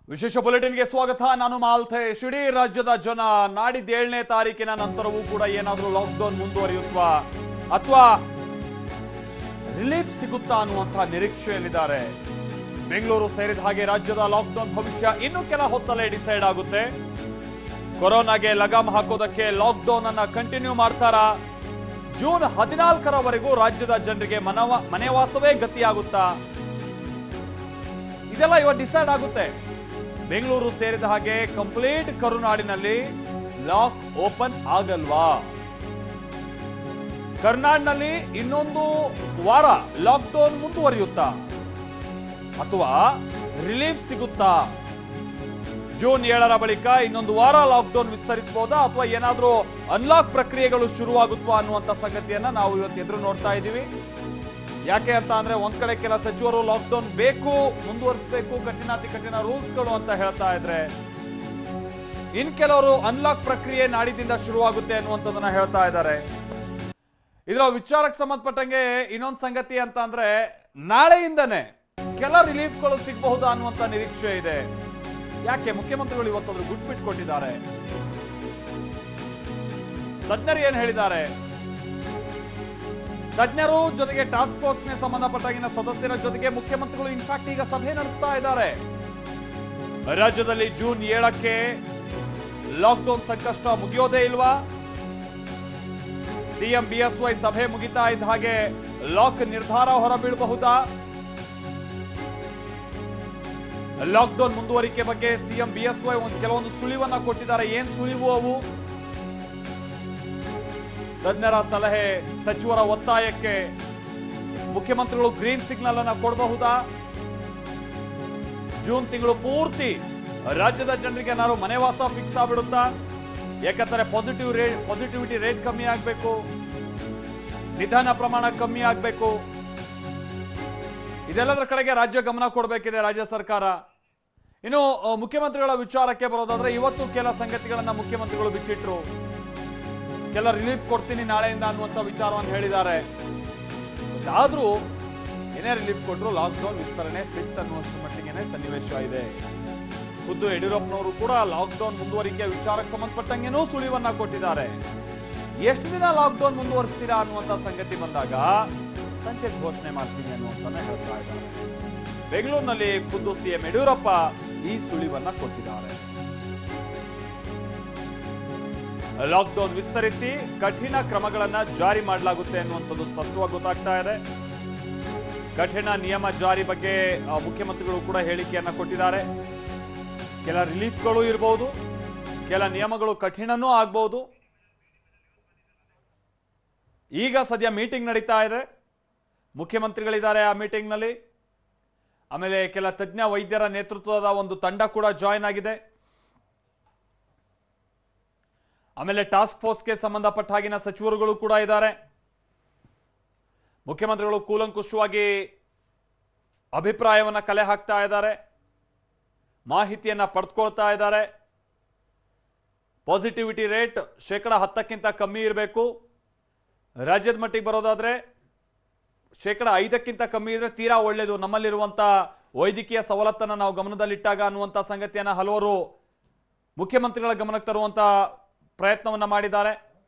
ವಿಶೇಷ ಬುಲೆಟಿನ್ಗೆ ಸ್ವಾಗತ. ನಾನು ಮಾಲ್ತೇಶ್. ಇಡೀ ರಾಜ್ಯದ ಜನ ನಾಡಿದ್ದು 7ನೇ ತಾರೀಕಿನ ನಂತರವೂ ಕೂಡ ಏನಾದರೂ ಲಾಕ್ಡೌನ್ ಮುಂದುವರಿಯುತ್ತಾ ಅಥವಾ ರಿಲೀಫ್ ಸಿಗುತ್ತಾ ಅನ್ನುವಂತಹ ನಿರೀಕ್ಷೆಯಲ್ಲಿದ್ದಾರೆ. ಬೆಂಗಳೂರು ಸೇರಿದ ಹಾಗೆ ರಾಜ್ಯದ ಲಾಕ್ಡೌನ್ ಭವಿಷ್ಯ ಇನ್ನು ಕೆಲ ಹೊತ್ತಲ್ಲೇ ಡಿಸೈಡ್ ಆಗುತ್ತೆ. ಕೊರೋನಾಗೆ ಲಗಾಮ್ ಹಾಕೋದಕ್ಕೆ ಲಾಕ್ಡೌನ್ ಅನ್ನ ಕಂಟಿನ್ಯೂ ಮಾಡ್ತಾರಾ? ಜೂನ್ 14ರವರೆಗೂ ರಾಜ್ಯದ ಜನರಿಗೆ ಮನೆವಾಸವೇ ಗತಿಯಾಗುತ್ತಾ? ಇದೆಲ್ಲ ಇವತ್ತು ಡಿಸೈಡ್ ಆಗುತ್ತೆ. ಬೆಂಗಳೂರು ಸೇರಿದ ಹಾಗೆ ಕಂಪ್ಲೀಟ್ ಕರುನಾಡಿನಲ್ಲಿ ಲಾಕ್ ಓಪನ್ ಆಗಲ್ವಾ? ಕರ್ನಾಟಕದಲ್ಲಿ ಇನ್ನೊಂದು ವಾರ ಲಾಕ್ಡೌನ್ ಮುಂದುವರಿಯುತ್ತಾ ಅಥವಾ ರಿಲೀಫ್ ಸಿಗುತ್ತಾ? ಜೂನ್ 7ರ ಬಳಿಕ ಇನ್ನೊಂದು ವಾರ ಲಾಕ್ಡೌನ್ ವಿಸ್ತರಿಸಬಹುದಾ ಅಥವಾ ಏನಾದರೂ ಅನ್ಲಾಕ್ ಪ್ರಕ್ರಿಯೆಗಳು ಶುರುವಾಗುತ್ತಾ ಅನ್ನುವಂಥ ಸಂಗತಿಯನ್ನ ನಾವು ಇವತ್ತು ಎದುರು ನೋಡ್ತಾ ಇದ್ದೀವಿ. ಯಾಕೆ ಅಂತ ಅಂದ್ರೆ ಒಂದ್ ಕಡೆ ಕೆಲ ಸಚಿವರು ಲಾಕ್ಡೌನ್ ಬೇಕು, ಮುಂದುವರಿಸಬೇಕು, ಕಠಿಣಾತಿ ಕಠಿಣ ರೂಲ್ಸ್ಗಳು ಅಂತ ಹೇಳ್ತಾ ಇದ್ರೆ, ಇನ್ ಕೆಲವರು ಅನ್ಲಾಕ್ ಪ್ರಕ್ರಿಯೆ ನಾಡಿದಿಂದ ಶುರುವಾಗುತ್ತೆ ಅನ್ನುವಂಥದ್ದನ್ನ ಹೇಳ್ತಾ ಇದ್ದಾರೆ. ಇದರ ವಿಚಾರಕ್ಕೆ ಸಂಬಂಧಪಟ್ಟಂಗೆ ಇನ್ನೊಂದು ಸಂಗತಿ ಅಂತ ಅಂದ್ರೆ ನಾಳೆಯಿಂದನೇ ಕೆಲ ರಿಲೀಫ್ಗಳು ಸಿಗಬಹುದು ಅನ್ನುವಂಥ ನಿರೀಕ್ಷೆ ಇದೆ. ಯಾಕೆ ಮುಖ್ಯಮಂತ್ರಿಗಳು ಇವತ್ತಾದ್ರೂ ಗುಟ್ಬಿಟ್ಟು ಕೊಟ್ಟಿದ್ದಾರೆ. ತಜ್ಞರು ಏನ್ ಹೇಳಿದ್ದಾರೆ? ತಜ್ಞರು ಜೊತೆಗೆ ಟಾಸ್ಕ್ ಫೋರ್ಸ್ಗೆ ಸಂಬಂಧಪಟ್ಟಾಗಿನ ಸದಸ್ಯರ ಜೊತೆಗೆ ಮುಖ್ಯಮಂತ್ರಿಗಳು ಇನ್ಫ್ಯಾಕ್ಟ್ ಈಗ ಸಭೆ ನಡೆಸ್ತಾ ಇದ್ದಾರೆ. ರಾಜ್ಯದಲ್ಲಿ ಜೂನ್ 7ಕ್ಕೆ ಲಾಕ್ಡೌನ್ ಸಂಕಷ್ಟ ಮುಗಿಯೋದೇ ಇಲ್ವಾ? ಸಿಎಂ ಬಿಎಸ್ವೈ ಸಭೆ ಮುಗಿತಾ ಇದ್ದ ಹಾಗೆ ಲಾಕ್ ನಿರ್ಧಾರ ಹೊರಬೀಳಬಹುದಾ? ಲಾಕ್ಡೌನ್ ಮುಂದುವರಿಕೆ ಬಗ್ಗೆ ಸಿಎಂ ಬಿಎಸ್ವೈ ಕೆಲವೊಂದು ಸುಳಿವನ್ನ ಕೊಟ್ಟಿದ್ದಾರೆ. ಏನ್ ಸುಳಿವು ಅವು? ತಜ್ಞರ ಸಲಹೆ, ಸಚಿವರ ಒತ್ತಾಯಕ್ಕೆ ಮುಖ್ಯಮಂತ್ರಿಗಳು ಗ್ರೀನ್ ಸಿಗ್ನಲ್ ಅನ್ನ ಕೊಡಬಹುದಾ? ಜೂನ್ ತಿಂಗಳು ಪೂರ್ತಿ ರಾಜ್ಯದ ಜನರಿಗೆ ಏನಾದ್ರು ಮನೆವಾಸ ಫಿಕ್ಸ್ ಆಗ್ಬಿಡುತ್ತಾ? ಯಾಕಂದ್ರೆ ಪಾಸಿಟಿವಿಟಿ ರೇಟ್ ಕಮ್ಮಿ ಆಗ್ಬೇಕು, ನಿಧನ ಪ್ರಮಾಣ ಕಮ್ಮಿ ಆಗ್ಬೇಕು. ಇದೆಲ್ಲದರ ಕಡೆಗೆ ರಾಜ್ಯ ಗಮನ ಕೊಡಬೇಕಿದೆ ರಾಜ್ಯ ಸರ್ಕಾರ. ಇನ್ನು ಮುಖ್ಯಮಂತ್ರಿಗಳ ವಿಚಾರಕ್ಕೆ ಬರೋದಾದ್ರೆ ಇವತ್ತು ಕೆಲ ಸಂಗತಿಗಳನ್ನ ಮುಖ್ಯಮಂತ್ರಿಗಳು ಬಿಚ್ಚಿಟ್ರು. ಕೆಲ ರಿಲೀಫ್ ಕೊಡ್ತೀನಿ ನಾಳೆಯಿಂದ ಅನ್ನುವಂಥ ವಿಚಾರವನ್ನು ಹೇಳಿದ್ದಾರೆ. ಆದ್ರೂ ಏನೇ ರಿಲೀಫ್ ಕೊಟ್ಟರು ಲಾಕ್ಡೌನ್ ವಿಸ್ತರಣೆ ಫಿಕ್ಸ್ ಅನ್ನುವಷ್ಟು ಮಟ್ಟಿಗೆ ಸನ್ನಿವೇಶ ಇದೆ. ಖುದ್ದು ಯಡಿಯೂರಪ್ಪನವರು ಕೂಡ ಲಾಕ್ಡೌನ್ ಮುಂದುವರಿಕೆಯ ವಿಚಾರಕ್ಕೆ ಸಂಬಂಧಪಟ್ಟಂಗೆನೂ ಸುಳಿವನ್ನ ಕೊಟ್ಟಿದ್ದಾರೆ. ಎಷ್ಟು ದಿನ ಲಾಕ್ಡೌನ್ ಮುಂದುವರಿಸ್ತೀರಾ ಅನ್ನುವಂಥ ಸಂಗತಿ ಬಂದಾಗ ಸಂಖ್ಯೆ ಘೋಷಣೆ ಮಾಡ್ತೀನಿ ಅನ್ನುವಂತಾನೆ ಹೇಳ್ತಾ ಇದ್ದಾರೆ. ಬೆಂಗಳೂರಿನಲ್ಲಿ ಖುದ್ದು ಸಿಎಂ ಯಡಿಯೂರಪ್ಪ ಈ ಸುಳಿವನ್ನ ಕೊಟ್ಟಿದ್ದಾರೆ. ಲಾಕ್ಡೌನ್ ವಿಸ್ತರಿಸಿ ಕಠಿಣ ಕ್ರಮಗಳನ್ನ ಜಾರಿ ಮಾಡಲಾಗುತ್ತೆ ಅನ್ನುವಂಥದ್ದು ಸ್ಪಷ್ಟವಾಗಿ ಗೊತ್ತಾಗ್ತಾ ಇದೆ. ಕಠಿಣ ನಿಯಮ ಜಾರಿ ಬಗ್ಗೆ ಮುಖ್ಯಮಂತ್ರಿಗಳು ಕೂಡ ಹೇಳಿಕೆಯನ್ನ ಕೊಟ್ಟಿದ್ದಾರೆ. ಕೆಲ ರಿಲೀಫ್ಗಳು ಇರಬಹುದು, ಕೆಲ ನಿಯಮಗಳು ಕಠಿಣನೂ ಆಗ್ಬಹುದು. ಈಗ ಸದ್ಯ ಮೀಟಿಂಗ್ ನಡೀತಾ ಇದೆ, ಮುಖ್ಯಮಂತ್ರಿಗಳಿದ್ದಾರೆ ಆ ಮೀಟಿಂಗ್ನಲ್ಲಿ. ಆಮೇಲೆ ಕೆಲ ತಜ್ಞ ವೈದ್ಯರ ನೇತೃತ್ವದ ಒಂದು ತಂಡ ಕೂಡ ಜಾಯಿನ್ ಆಗಿದೆ. ಆಮೇಲೆ ಟಾಸ್ಕ್ ಫೋರ್ಸ್ಗೆ ಸಂಬಂಧಪಟ್ಟ ಹಾಗಿನ ಸಚಿವರುಗಳು ಕೂಡ ಇದ್ದಾರೆ. ಮುಖ್ಯಮಂತ್ರಿಗಳು ಕೂಲಂಕುಷವಾಗಿ ಅಭಿಪ್ರಾಯವನ್ನ ಕಲೆ ಹಾಕ್ತಾ ಇದ್ದಾರೆ, ಮಾಹಿತಿಯನ್ನ ಪಡೆದುಕೊಳ್ತಾ ಇದ್ದಾರೆ. ಪಾಸಿಟಿವಿಟಿ ರೇಟ್ 10%ಕ್ಕಿಂತ ಕಮ್ಮಿ ಇರಬೇಕು. ರಾಜ್ಯದ ಮಟ್ಟಿಗೆ ಬರೋದಾದ್ರೆ 5%ಕ್ಕಿಂತ ಕಮ್ಮಿ ಇದ್ರೆ ತೀರಾ ಒಳ್ಳೆಯದು. ನಮ್ಮಲ್ಲಿರುವಂತ ವೈದ್ಯಕೀಯ ಸವಲತ್ತನ್ನು ನಾವು ಗಮನದಲ್ಲಿಟ್ಟಾಗ ಅನ್ನುವಂಥ ಸಂಗತಿಯನ್ನ ಹಲವರು ಮುಖ್ಯಮಂತ್ರಿಗಳ ಗಮನಕ್ಕೆ ತರುವಂತ ಪ್ರಯತ್ನವನ್ನ ಮಾಡಿದ್ದಾರೆ.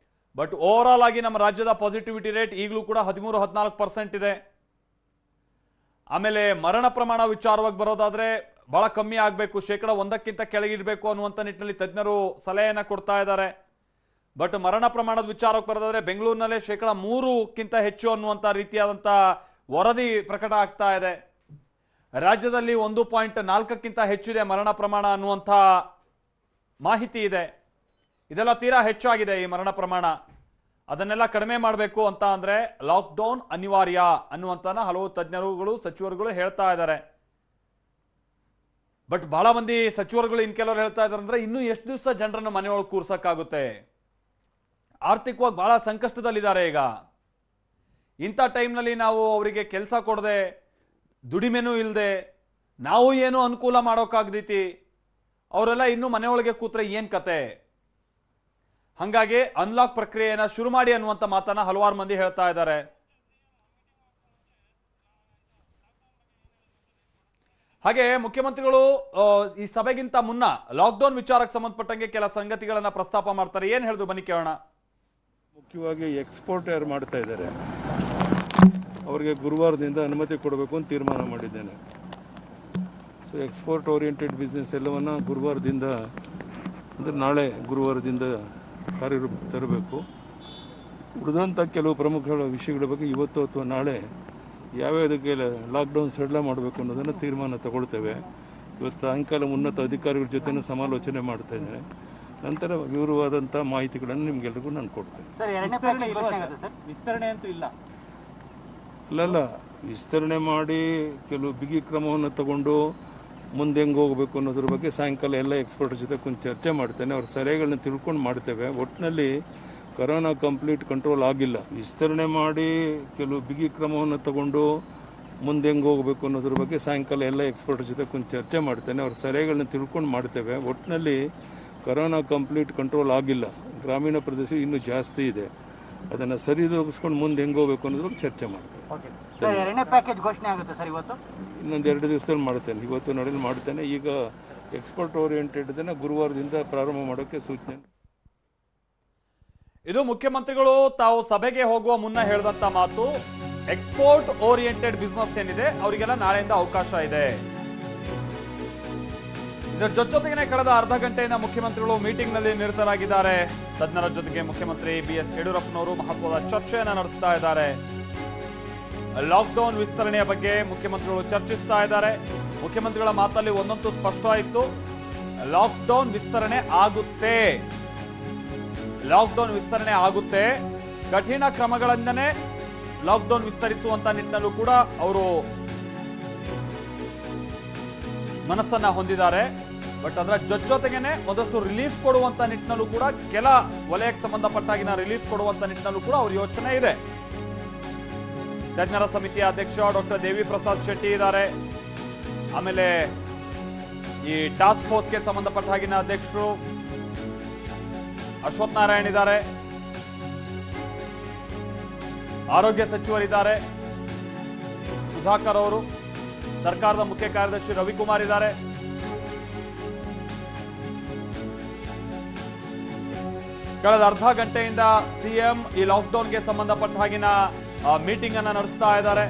ಬಟ್ ಓವರ್ ಆಲ್ ಆಗಿ ನಮ್ಮ ರಾಜ್ಯದ ಪಾಸಿಟಿವಿಟಿ ರೇಟ್ ಈಗಲೂ ಕೂಡ 13-14% ಇದೆ. ಆಮೇಲೆ ಮರಣ ಪ್ರಮಾಣ ವಿಚಾರವಾಗಿ ಬರೋದಾದ್ರೆ ಬಹಳ ಕಮ್ಮಿ ಆಗಬೇಕು, 1%ಕ್ಕಿಂತ ಕೆಳಗಿರಬೇಕು ಅನ್ನುವಂಥ ನಿಟ್ಟಿನಲ್ಲಿ ತಜ್ಞರು ಸಲಹೆಯನ್ನ ಕೊಡ್ತಾ ಇದ್ದಾರೆ. ಬಟ್ ಮರಣ ಪ್ರಮಾಣದ ವಿಚಾರಕ್ಕೆ ಬರೋದಾದ್ರೆ ಬೆಂಗಳೂರಿನಲ್ಲೇ 3%ಕ್ಕಿಂತ ಹೆಚ್ಚು ಅನ್ನುವಂಥ ರೀತಿಯಾದಂಥ ವರದಿ ಪ್ರಕಟ ಆಗ್ತಾ ಇದೆ. ರಾಜ್ಯದಲ್ಲಿ 1.4ಕ್ಕಿಂತ ಹೆಚ್ಚಿದೆ ಮರಣ ಪ್ರಮಾಣ ಅನ್ನುವಂಥ ಮಾಹಿತಿ ಇದೆ. ಇದೆಲ್ಲ ತೀರಾ ಹೆಚ್ಚಾಗಿದೆ ಈ ಮರಣ ಪ್ರಮಾಣ. ಅದನ್ನೆಲ್ಲ ಕಡಿಮೆ ಮಾಡಬೇಕು ಅಂತ ಅಂದ್ರೆ ಲಾಕ್ಡೌನ್ ಅನಿವಾರ್ಯ ಅನ್ನುವಂತ ಹಲವು ತಜ್ಞರುಗಳು ಸಚಿವರುಗಳು ಹೇಳ್ತಾ ಇದ್ದಾರೆ. ಬಟ್ ಬಹಳ ಮಂದಿ ಸಚಿವರುಗಳು ಇನ್ ಕೆಲವರು ಹೇಳ್ತಾ ಇದ್ದಾರೆ ಅಂದ್ರೆ ಇನ್ನು ಎಷ್ಟು ದಿವಸ ಜನರನ್ನು ಮನೆಯೊಳಗೆ ಕೂರ್ಸಕ್ಕಾಗುತ್ತೆ? ಆರ್ಥಿಕವಾಗಿ ಬಹಳ ಸಂಕಷ್ಟದಲ್ಲಿದ್ದಾರೆ ಈಗ. ಇಂಥ ಟೈಮ್ನಲ್ಲಿ ನಾವು ಅವರಿಗೆ ಕೆಲಸ ಕೊಡದೆ, ದುಡಿಮೆನೂ ಇಲ್ಲದೆ, ನಾವು ಏನು ಅನುಕೂಲ ಮಾಡೋಕ್ಕಾಗ್ದೈತಿ, ಅವರೆಲ್ಲ ಇನ್ನೂ ಮನೆಯೊಳಗೆ ಕೂತ್ರೆ ಏನ್ ಕತೆ? ಹಾಗಾಗಿ ಅನ್ಲಾಕ್ ಪ್ರಕ್ರಿಯೆಯನ್ನ ಶುರು ಮಾಡಿ ಅನ್ನುವಂಥ ಮಾತನ್ನ ಹಲವಾರು ಮಂದಿ ಹೇಳ್ತಾ ಇದ್ದಾರೆ. ಹಾಗೆ ಮುಖ್ಯಮಂತ್ರಿಗಳು ಈ ಸಭೆಗಿಂತ ಮುನ್ನ ಲಾಕ್ಡೌನ್ ವಿಚಾರಕ್ಕೆ ಸಂಬಂಧಪಟ್ಟಂಗೆ ಕೆಲ ಸಂಗತಿಗಳನ್ನ ಪ್ರಸ್ತಾಪ ಮಾಡ್ತಾರೆ. ಏನ್ ಹೇಳಿದ್ರು ಬನ್ನಿ ಕೇಳೋಣ. ಮುಖ್ಯವಾಗಿ ಎಕ್ಸ್ಪೋರ್ಟ್ ಯಾರು ಮಾಡ್ತಾ ಇದ್ದಾರೆ ಅವರಿಗೆ ಗುರುವಾರದಿಂದ ಅನುಮತಿ ಕೊಡಬೇಕು ಅಂತ ತೀರ್ಮಾನ ಮಾಡಿದ್ದೇನೆ. ಸೊ ಎಕ್ಸ್ಪೋರ್ಟ್ ಓರಿಯೆಂಟೆಡ್ ಬಿಸ್ನೆಸ್ ಎಲ್ಲವನ್ನ ಗುರುವಾರದಿಂದ ಅಂದರೆ ನಾಳೆ ಗುರುವಾರದಿಂದ ಕಾರ್ಯರೂಪ ತರಬೇಕು. ಉಳಿದಂಥ ಕೆಲವು ಪ್ರಮುಖ ವಿಷಯಗಳ ಬಗ್ಗೆ ಇವತ್ತು ಅಥವಾ ನಾಳೆ ಯಾವ್ಯಾವುದಕ್ಕೆ ಲಾಕ್ಡೌನ್ ಸಡಿಲ ಮಾಡಬೇಕು ಅನ್ನೋದನ್ನು ತೀರ್ಮಾನ ತಗೊಳ್ತೇವೆ. ಇವತ್ತು ಸಾಯಂಕಾಲ ಉನ್ನತ ಅಧಿಕಾರಿಗಳ ಜೊತೆ ಸಮಾಲೋಚನೆ ಮಾಡ್ತಾ ಇದ್ದೇನೆ. ನಂತರ ವಿವರವಾದಂಥ ಮಾಹಿತಿಗಳನ್ನು ನಿಮ್ಗೆಲ್ರಿಗೂ ನಾನು ಕೊಡ್ತೇನೆ. ವಿಸ್ತರಣೆ ಅಂತೂ ಇಲ್ಲ ಅಲ್ಲಲ್ಲ, ವಿಸ್ತರಣೆ ಮಾಡಿ ಕೆಲವು ಬಿಗಿ ಕ್ರಮವನ್ನು ತಗೊಂಡು ಮುಂದೆ ಹೆಂಗೆ ಹೋಗಬೇಕು ಅನ್ನೋದ್ರ ಬಗ್ಗೆ ಸಾಯಂಕಾಲ ಎಲ್ಲ ಎಕ್ಸ್ಪರ್ಟ್ ಜೊತೆ ಕುಂತು ಚರ್ಚೆ ಮಾಡ್ತೇನೆ. ಅವ್ರ ಸಲಹೆಗಳನ್ನ ತಿಳ್ಕೊಂಡು ಮಾಡ್ತೇವೆ. ಒಟ್ಟಿನಲ್ಲಿ ಕೊರೋನಾ ಕಂಪ್ಲೀಟ್ ಕಂಟ್ರೋಲ್ ಆಗಿಲ್ಲ. ವಿಸ್ತರಣೆ ಮಾಡಿ ಕೆಲವು ಬಿಗಿ ಕ್ರಮವನ್ನು ತಗೊಂಡು ಮುಂದೆ ಹೆಂಗೆ ಹೋಗಬೇಕು ಅನ್ನೋದ್ರ ಬಗ್ಗೆ ಸಾಯಂಕಾಲ ಎಲ್ಲ ಎಕ್ಸ್ಪರ್ಟ್ ಜೊತೆ ಕುಂತು ಚರ್ಚೆ ಮಾಡ್ತೇನೆ. ಅವ್ರ ಸಲಹೆಗಳನ್ನ ತಿಳ್ಕೊಂಡು ಮಾಡ್ತೇವೆ. ಒಟ್ಟಿನಲ್ಲಿ ಕೊರೋನಾ ಕಂಪ್ಲೀಟ್ ಕಂಟ್ರೋಲ್ ಆಗಿಲ್ಲ. ಗ್ರಾಮೀಣ ಪ್ರದೇಶ ಇನ್ನೂ ಜಾಸ್ತಿ ಇದೆ. ಅದನ್ನು ಸರಿದೂಗಿಸ್ಕೊಂಡು ಮುಂದೆ ಹೆಂಗೆ ಹೋಗಬೇಕು ಅನ್ನೋದ್ರ ಬಗ್ಗೆ ಚರ್ಚೆ ಮಾಡ್ತೇವೆ. ಎರಡನೇ ಪ್ಯಾಕೇಜ್ ಘೋಷಣೆ ಆಗುತ್ತೆ ಸರ್ ಇವತ್ತು. ಇನ್ನೊಂದು 2 ದಿವಸದಲ್ಲಿ ಮಾಡ್ತೇನೆ. ಇವತ್ತು ನಡೆಯಲ್ಲಿ ಮಾಡ್ತೇನೆ. ಈಗ ಎಕ್ಸ್ಪೋರ್ಟ್ ಓರಿಯೆಂಟೆಡ್ ಗುರುವಾರದಿಂದ ಪ್ರಾರಂಭ ಮಾಡೋಕ್ಕೆ ಸೂಚನೆ. ಇದು ಮುಖ್ಯಮಂತ್ರಿಗಳು ತಾವು ಸಭೆಗೆ ಹೋಗುವ ಮುನ್ನ ಹೇಳಿದಂತ ಮಾತು. ಎಕ್ಸ್ಪೋರ್ಟ್ ಓರಿಯೆಂಟೆಡ್ ಬಿಸ್ನೆಸ್ ಏನಿದೆ ಅವರಿಗೆಲ್ಲ ನಾಳೆಯಿಂದ ಅವಕಾಶ ಇದೆ. ಇದರ ಜೊತೆಗೇನೆ ಕಳೆದ ಅರ್ಧ ಗಂಟೆಯಿಂದ ಮುಖ್ಯಮಂತ್ರಿಗಳು ಮೀಟಿಂಗ್ ನಲ್ಲಿ ನಿರತರಾಗಿದ್ದಾರೆ. ತಜ್ಞರ ಜೊತೆಗೆ ಮುಖ್ಯಮಂತ್ರಿ BS ಯಡಿಯೂರಪ್ಪನವರು ಮಹತ್ವದ ಚರ್ಚೆಯನ್ನ ನಡೆಸ್ತಾ ಇದ್ದಾರೆ. ಲಾಕ್ಡೌನ್ ವಿಸ್ತರಣೆಯ ಬಗ್ಗೆ ಮುಖ್ಯಮಂತ್ರಿಗಳು ಚರ್ಚಿಸ್ತಾ ಇದ್ದಾರೆ. ಮುಖ್ಯಮಂತ್ರಿಗಳ ಮಾತಲ್ಲಿ ಒಂದಂತೂ ಸ್ಪಷ್ಟವಾಯಿತು, ಲಾಕ್ಡೌನ್ ವಿಸ್ತರಣೆ ಆಗುತ್ತೆ. ಲಾಕ್ಡೌನ್ ವಿಸ್ತರಣೆ ಆಗುತ್ತೆ. ಕಠಿಣ ಕ್ರಮಗಳಿಂದನೇ ಲಾಕ್ಡೌನ್ ವಿಸ್ತರಿಸುವಂತ ನಿಟ್ಟಿನಲ್ಲೂ ಕೂಡ ಅವರು ಮನಸ್ಸನ್ನ ಹೊಂದಿದ್ದಾರೆ. ಬಟ್ ಅದರ ಜೊತೆಗೇನೆ ಒಂದಷ್ಟು ರಿಲೀಫ್ ಕೊಡುವಂತ ನಿಟ್ಟಿನಲ್ಲೂ ಕೂಡ ಕೆಲ ವಲಯಕ್ಕೆ ಸಂಬಂಧಪಟ್ಟಾಗಿನ ರಿಲೀಫ್ ಕೊಡುವಂತ ನಿಟ್ಟಿನಲ್ಲೂ ಕೂಡ ಅವ್ರ ಯೋಚನೆ ಇದೆ. ತಜ್ಞರ ಸಮಿತಿಯ ಅಧ್ಯಕ್ಷ ಡಾಕ್ಟರ್ ದೇವಿ ಪ್ರಸಾದ್ ಶೆಟ್ಟಿ ಇದ್ದಾರೆ. ಆಮೇಲೆ ಈ ಟಾಸ್ಕ್ ಫೋರ್ಸ್ಗೆ ಸಂಬಂಧಪಟ್ಟ ಹಾಗಿನ ಅಧ್ಯಕ್ಷರು ಅಶ್ವಥ್ ನಾರಾಯಣ್ ಇದ್ದಾರೆ. ಆರೋಗ್ಯ ಸಚಿವರಿದ್ದಾರೆ ಸುಧಾಕರ್ ಅವರು. ಸರ್ಕಾರದ ಮುಖ್ಯ ಕಾರ್ಯದರ್ಶಿ ರವಿಕುಮಾರ್ ಇದ್ದಾರೆ. ಕಳೆದ ಅರ್ಧ ಗಂಟೆಯಿಂದ ಸಿಎಂ ಈ ಲಾಕ್ಡೌನ್ಗೆ ಸಂಬಂಧಪಟ್ಟ ಹಾಗಿನ ಮೀಟಿಂಗ್ ಅನ್ನ ನಡೆಸ್ತಾ ಇದ್ದಾರೆ.